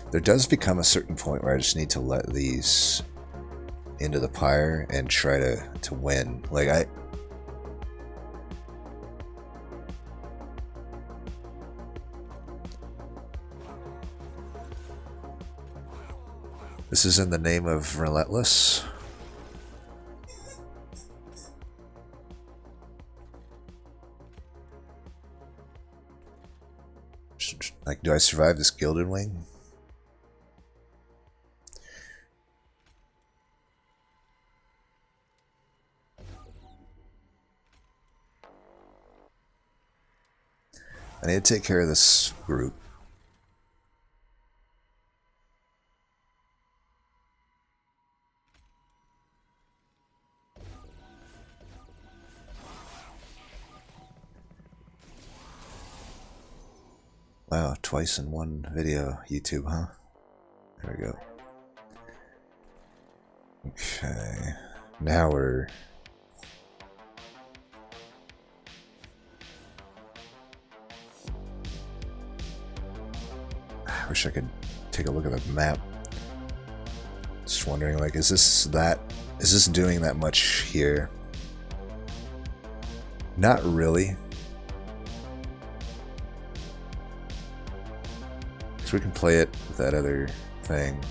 there does become a certain point where I just need to let these into the pyre and try to win. Like, this is in the name of Relentless. Like, do I survive this Gilded Wing? I need to take care of this group. Wow, twice in one video, YouTube, huh? There we go. Okay, now we're... I wish I could take a look at the map. Just wondering, like, is this doing that much here? Not really. So we can play it with that other thing.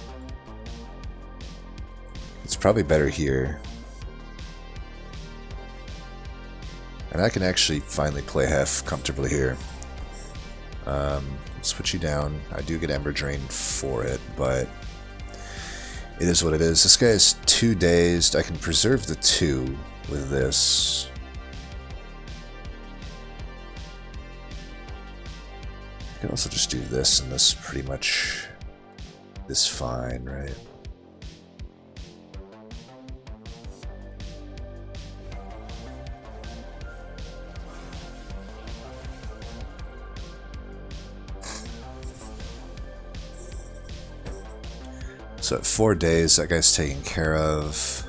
It's probably better here. And I can actually finally play half comfortably here. Let's put you down. I do get Ember Drain for it, but it is what it is. This guy is 2 dazed. I can preserve the 2 with this. I can also just do this, and this pretty much is fine, right? So at 4 days, that guy's taken care of.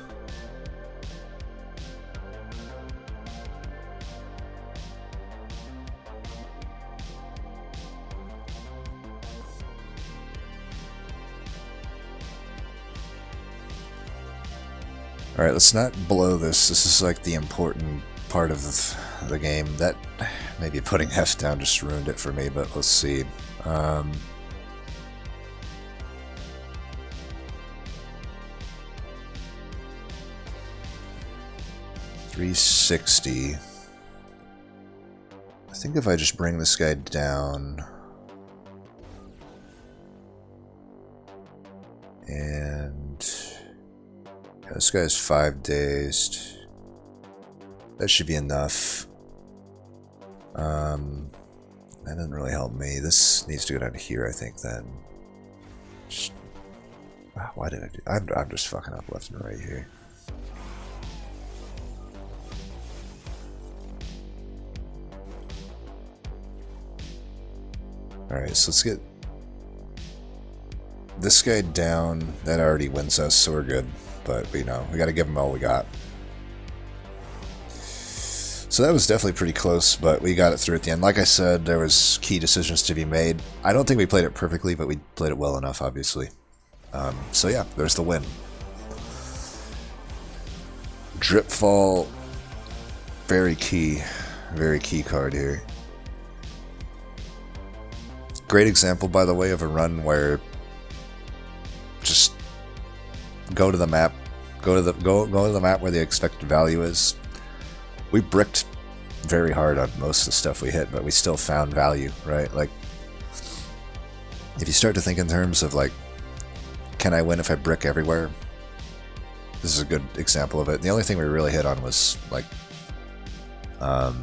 Alright, let's not blow this. This is like the important part of the game. That, maybe putting F down just ruined it for me, but let's see. 360. I think if I just bring this guy down and this guy's 5 dazed, that should be enough. That didn't really help me. This needs to go down here, I think. Then, why did I do? I'm just fucking up left and right here. Alright, so let's get this guy down. That already wins us, so we're good. But, you know, we gotta give him all we got. So that was definitely pretty close, but we got it through at the end. Like I said, there was key decisions to be made. I don't think we played it perfectly, but we played it well enough, obviously. So yeah, there's the win. Dripfall, very key card here. Great example, by the way, of a run where just go to the map, go to the map where the expected value is. We bricked very hard on most of the stuff we hit, but we still found value, right? Like, if you start to think in terms of like, can I win if I brick everywhere? This is a good example of it. The only thing we really hit on was like the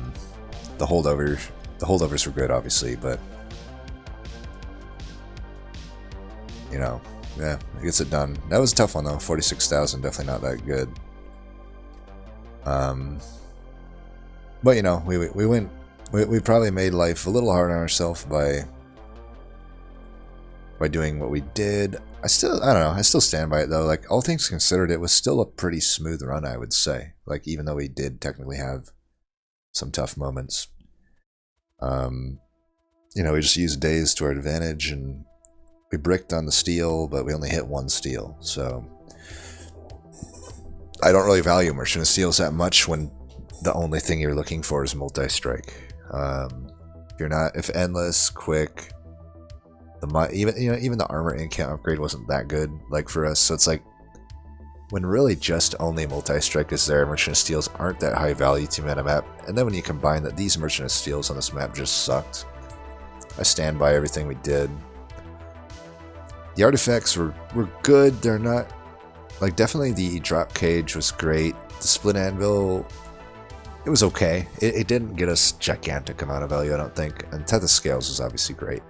holdovers. The holdovers were good, obviously, but you know, yeah, it gets it done. That was a tough one though. 46,000, definitely not that good. But you know, we probably made life a little hard on ourselves by doing what we did. I don't know, I still stand by it though. Like, all things considered, it was still a pretty smooth run, I would say. Like, even though we did technically have some tough moments. You know, we just used days to our advantage, and we bricked on the steel, but we only hit 1 steel, so I don't really value Merchant of Steels that much when the only thing you're looking for is multi-strike. If endless, quick, even the armor incant upgrade wasn't that good, like, for us. So it's like, when really just only multi-strike is there, Merchant of Steels aren't that high value to me on a map. And then when you combine that these Merchant of Steels on this map just sucked, I stand by everything we did. The artifacts were good. They're not... Like, definitely the drop cage was great. The split anvil, it was okay. It didn't get us gigantic amount of value, I don't think. And Teth of Scales was obviously great.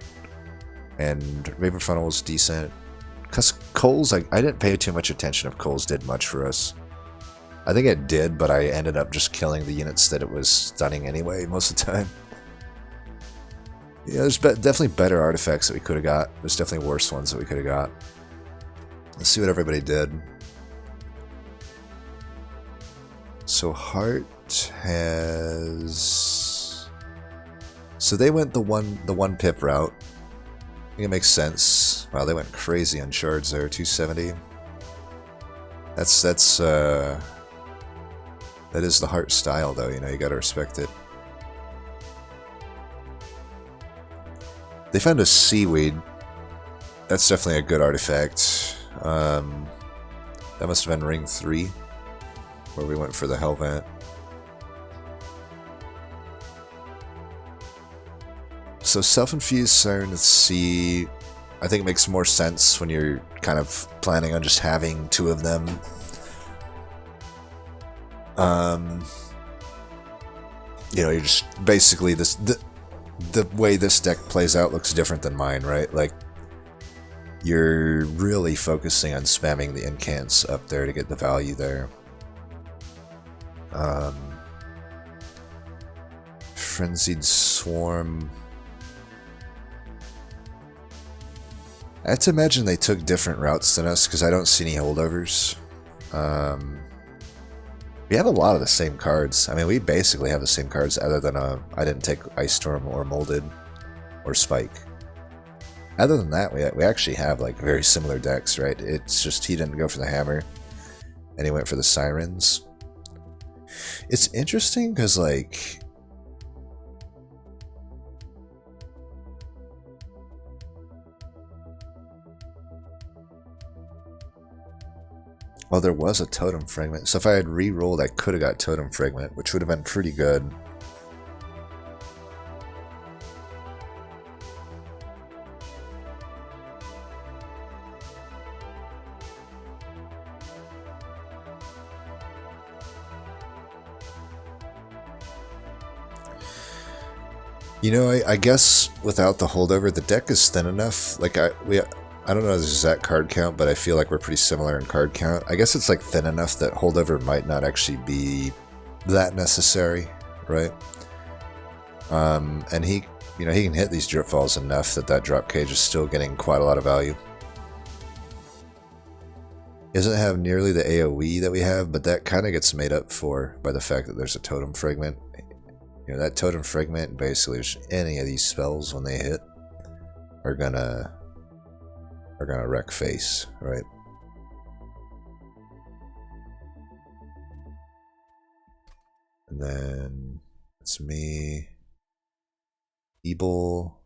And Raven Funnel was decent. Because Coles, I didn't pay too much attention if Coles did much for us. I think it did, but I ended up just killing the units that it was stunning anyway most of the time. Yeah, there's definitely better artifacts that we could have got. There's definitely worse ones that we could have got. Let's see what everybody did. So Heart has... So they went the one pip route. I think it makes sense. Wow, they went crazy on shards there, 270. That is the Heart style though, you know, you gotta respect it. They found a seaweed. That's definitely a good artifact. That must have been ring 3, where we went for the Hellvant. So self-infused Siren at Sea, I think it makes more sense when you're kind of planning on just having 2 of them. You know, you're just basically the way this deck plays out looks different than mine, right? Like, you're really focusing on spamming the incants up there to get the value there. Frenzied Swarm. I have to imagine they took different routes than us because I don't see any holdovers. We have a lot of the same cards. I mean, we basically have the same cards other than I didn't take Ice Storm or Molded or Spike. Other than that, we actually have like very similar decks, right? It's just he didn't go for the hammer and he went for the Sirens. It's interesting because like... Well, there was a Totem Fragment, so if I had re-rolled, I could have got Totem Fragment, which would have been pretty good. You know, I guess without the holdover, the deck is thin enough. Like I don't know the exact card count, but I feel like we're pretty similar in card count. I guess it's like thin enough that holdover might not actually be that necessary, right? And he can hit these drip falls enough that drop cage is still getting quite a lot of value. He doesn't have nearly the AoE that we have, but that kind of gets made up for by the fact that there's a Totem Fragment. You know, that Totem Fragment, basically just any of these spells when they hit are gonna wreck face, right? And then it's me. Ebel.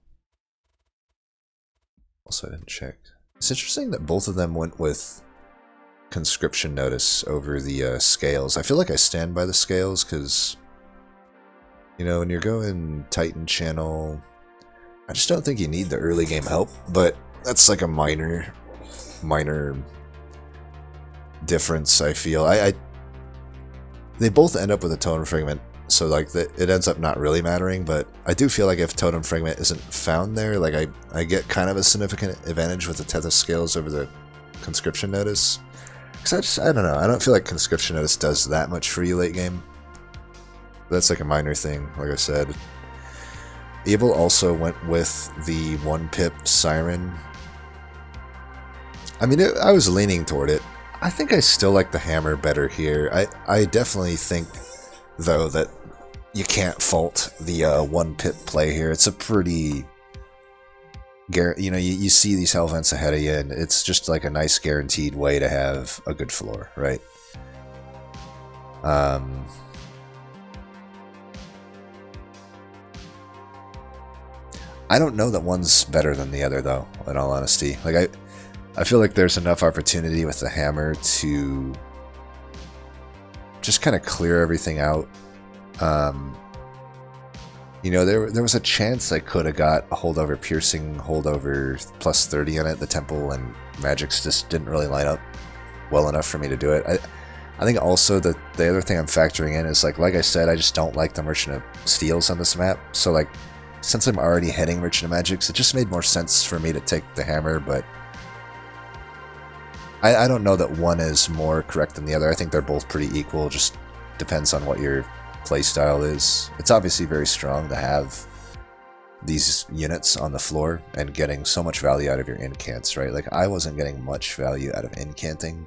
Also, I didn't check. It's interesting that both of them went with Conscription Notice over the Scales. I feel like I stand by the Scales because, you know, when you're going Titan Channel, I just don't think you need the early game help, but that's like a minor difference, I feel. They both end up with a Totem Fragment, so like it ends up not really mattering, but I do feel like if Totem Fragment isn't found there, like I get kind of a significant advantage with the Teth of Scales over the Conscription Notice. Because I don't know, I don't feel like Conscription Notice does that much for you late game. But that's like a minor thing, like I said. Evil also went with the 1-pip Siren. I mean, I was leaning toward it. I think I still like the hammer better here. I definitely think, though, that you can't fault the 1-pip play here. It's a pretty... You know, you see these Hellvents ahead of you, and it's just like a nice guaranteed way to have a good floor, right? I don't know that one's better than the other, though, in all honesty. Like, I feel like there's enough opportunity with the hammer to just kind of clear everything out. You know, there was a chance I could have got a holdover piercing, holdover plus 30 in it. The temple and magics just didn't really line up well enough for me to do it. I think also that the other thing I'm factoring in is like I said, I just don't like the Merchant of Steels on this map. So like, since I'm already hitting Merchant of Magics, it just made more sense for me to take the hammer, but I don't know that one is more correct than the other. I think they're both pretty equal, just depends on what your playstyle is. It's obviously very strong to have these units on the floor and getting so much value out of your incants, right? Like, I wasn't getting much value out of incanting.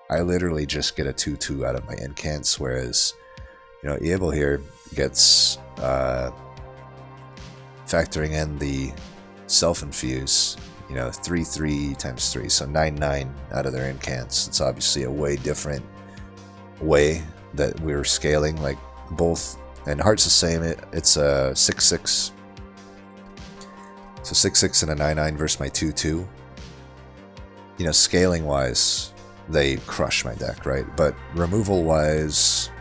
I literally just get a 2/2 out of my incants, whereas, you know, Abel here gets, factoring in the self-infuse, you know, 3/3 times 3, so 9/9 out of their incants. It's obviously a way different way that we were scaling, like, both, and Heart's the same, it's a 6/6, so 6/6 and a 9/9 versus my 2/2. You know, scaling wise, they crush my deck, right? But removal wise,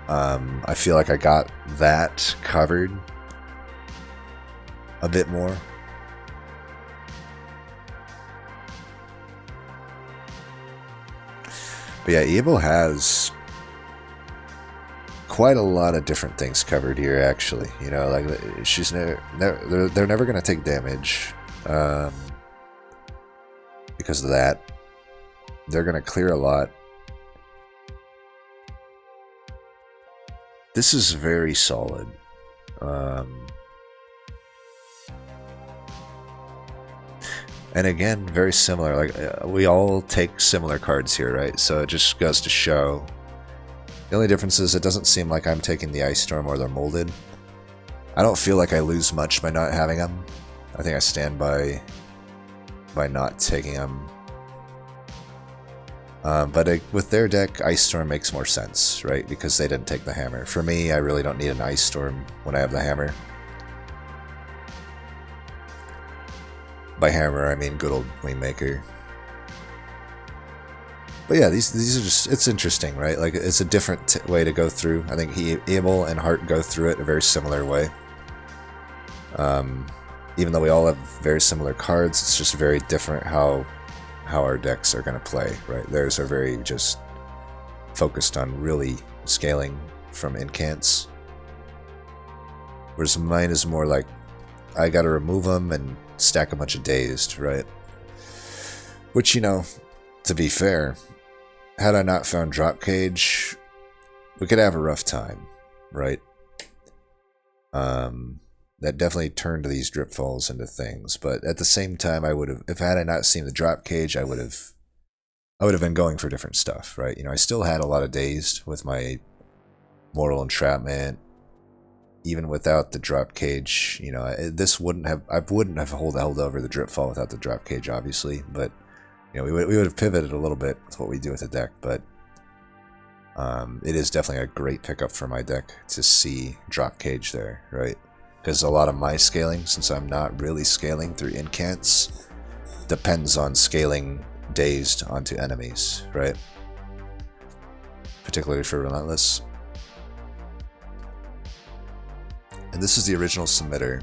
I feel like I got that covered a bit more. But yeah, Abel has quite a lot of different things covered here, actually. You know, like, she's they're never going to take damage because of that. They're going to clear a lot. This is very solid. And again, very similar. Like, we all take similar cards here, right? So it just goes to show. The only difference is it doesn't seem like I'm taking the Ice Storm or the Molded. I don't feel like I lose much by not having them. I think I stand by not taking them. But with their deck, Ice Storm makes more sense, right? Because they didn't take the hammer. For me, I really don't need an Ice Storm when I have the hammer. By hammer, I mean good old Wingmaker. But yeah, these are just, it's interesting, right? Like, it's a different way to go through. I think Abel and Hart go through it a very similar way. Even though we all have very similar cards, it's just very different how our decks are going to play, right? Theirs are very just focused on really scaling from incants. Whereas mine is more like, I got to remove them and stack a bunch of dazed, right? Which, you know, to be fair, had I not found Drop Cage, we could have a rough time, right? That definitely turned these drip falls into things, but at the same time, I would have, if had I not seen the Drop Cage, I would have been going for different stuff, right? You know, I still had a lot of dazed with my Mortal Entrapment. Even without the Drop Cage, you know, this wouldn't have, I wouldn't have held over the drip fall without the Drop Cage, obviously, but, you know, we would have pivoted a little bit with what we do with the deck, but it is definitely a great pickup for my deck to see Drop Cage there, right? Because a lot of my scaling, since I'm not really scaling through incants, depends on scaling dazed onto enemies, right? Particularly for Relentless. And this is the original submitter.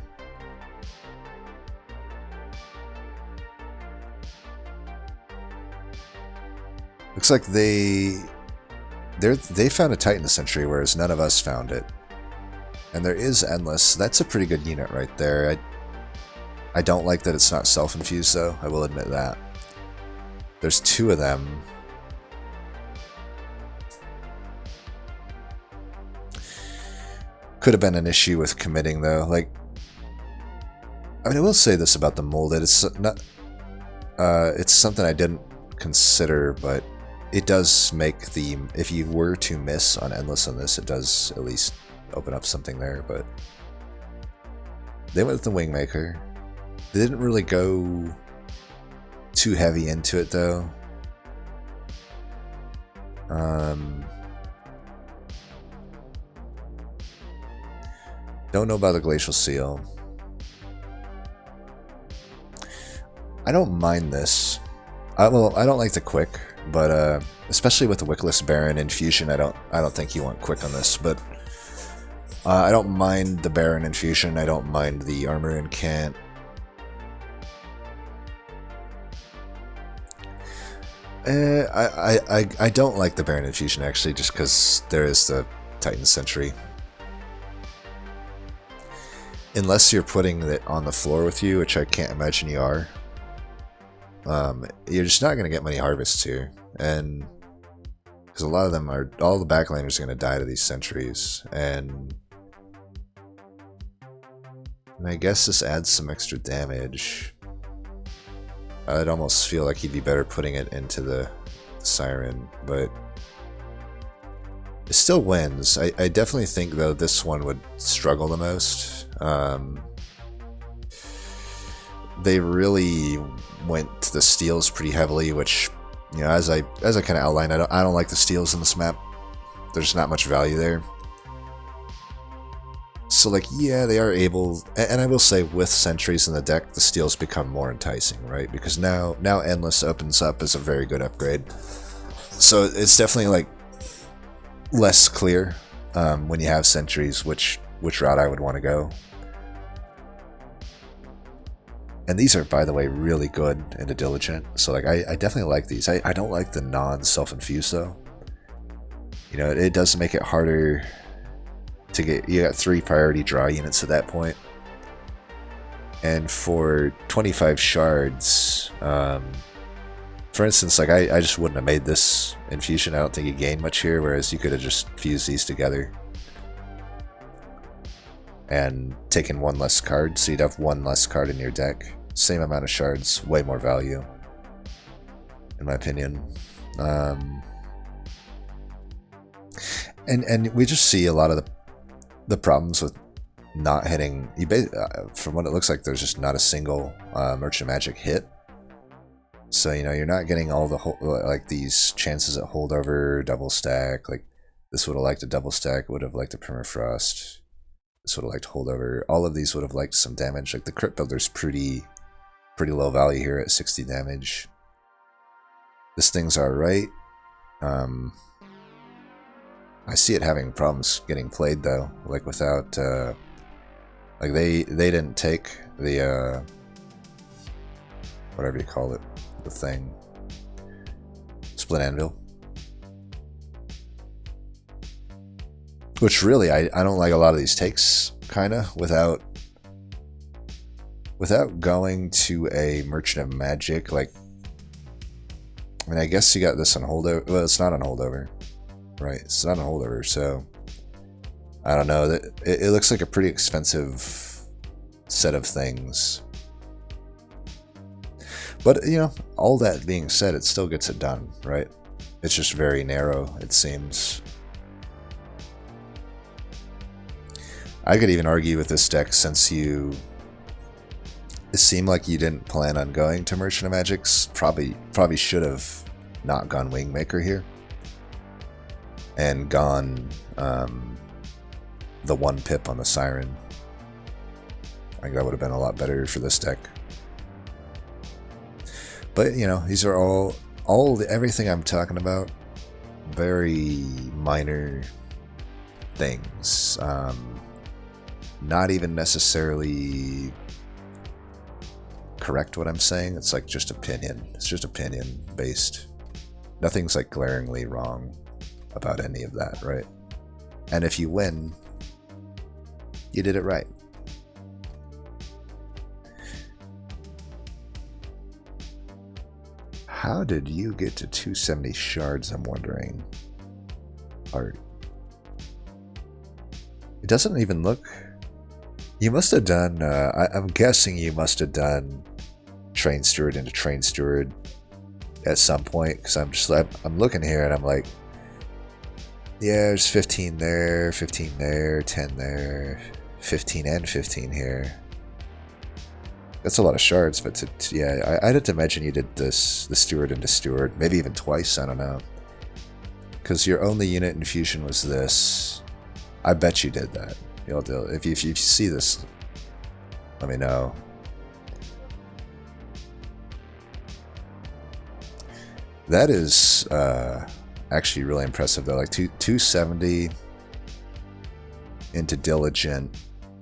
Looks like they found a Titan Sentry, whereas none of us found it. And there is Endless. That's a pretty good unit right there. I don't like that it's not self-infused, though. I will admit that. There's two of them. Could have been an issue with committing, though. Like, I mean, I will say this about the Molded. It's not. It's something I didn't consider, but it does make the. If you were to miss on Endless on this, it does at least open up something there. But they went with the Wingmaker. They didn't really go too heavy into it, though. Don't know about the Glacial Seal. I don't mind this. Well, I don't like the quick, but especially with the Wickless Baron infusion, I don't think you want quick on this. But I don't mind the Baron Infusion. I don't mind the Armor Incant. I don't like the Baron Infusion, actually, just because there is the Titan Sentry. Unless you're putting it on the floor with you, which I can't imagine you are, you're just not going to get many harvests here. And because a lot of them are, all the backliners are going to die to these sentries. And I guess this adds some extra damage. I'd almost feel like he'd be better putting it into the Siren, but it still wins. I definitely think, though, this one would struggle the most. They really went to the steals pretty heavily, which, you know, as I kind of outlined, I don't like the steals in this map. There's not much value there. So, like, yeah, they are able, and I will say, with sentries in the deck, the steals become more enticing, right? Because now Endless opens up as a very good upgrade. So it's definitely, like, less clear when you have sentries which route I would want to go. And these are, by the way, really good into Diligent. So, like, I definitely like these. I don't like the non-self-infuse, though. You know, it does make it harder to get. You got 3 priority draw units at that point. And for 25 shards, for instance, like, I just wouldn't have made this infusion. I don't think you gain much here, whereas you could have just fused these together and taken 1 less card, so you'd have 1 less card in your deck. Same amount of shards, way more value, in my opinion. And we just see a lot of the problems with not hitting. From what it looks like, there's just not a single Merchant Magic hit. So, you know, you're not getting all the like these chances at holdover, double stack. Like, this would have liked a double stack, would have liked a permafrost. This would have liked holdover. All of these would have liked some damage. Like, the Crypt Builder's pretty low value here at 60 damage. This thing's alright. I see it having problems getting played, though. Like, without like, they didn't take the whatever you call it, the thing, Split Anvil. Which, really, I don't like a lot of these takes, kinda, without going to a Merchant of Magic. Like, I mean, I guess you got this on holdover. Well, it's not on holdover, right? It's not on holdover, so I don't know. It looks like a pretty expensive set of things. But, you know, all that being said, it still gets it done, right? It's just very narrow, it seems. I could even argue with this deck, since it seemed like you didn't plan on going to Merchant of Magics. Probably should have not gone Wingmaker here and gone the 1 pip on the Siren. I think that would have been a lot better for this deck. But, you know, these are everything I'm talking about, very minor things. Not even necessarily correct what I'm saying. It's like just opinion. It's just opinion based. Nothing's like glaringly wrong about any of that, right? And if you win, you did it right. How did you get to 270 shards, I'm wondering? Art. It doesn't even look... You must have done... I'm guessing you must have done Train Steward into Train Steward at some point, because I'm looking here and I'm like, yeah, there's 15 there, 15 there, 10 there, 15 and 15 here. That's a lot of shards, but yeah, I had to imagine you did the Steward into Steward, maybe even twice, I don't know. Because your only unit infusion was this. I bet you did that. You'll do. If you see this, let me know. That is actually really impressive, though. Like 270. into Diligent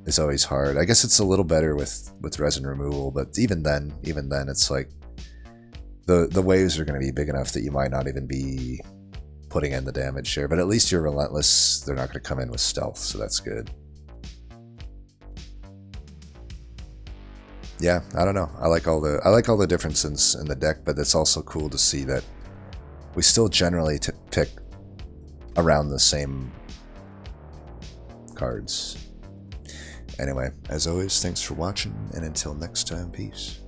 is always hard. I guess it's a little better with resin removal, but even then it's like the waves are going to be big enough that you might not even be putting in the damage there. But at least you're relentless. They're not going to come in with stealth, so that's good. Yeah, I don't know. I like all the differences in the deck, but it's also cool to see that we still generally pick around the same cards. Anyway, as always, thanks for watching, and until next time, peace.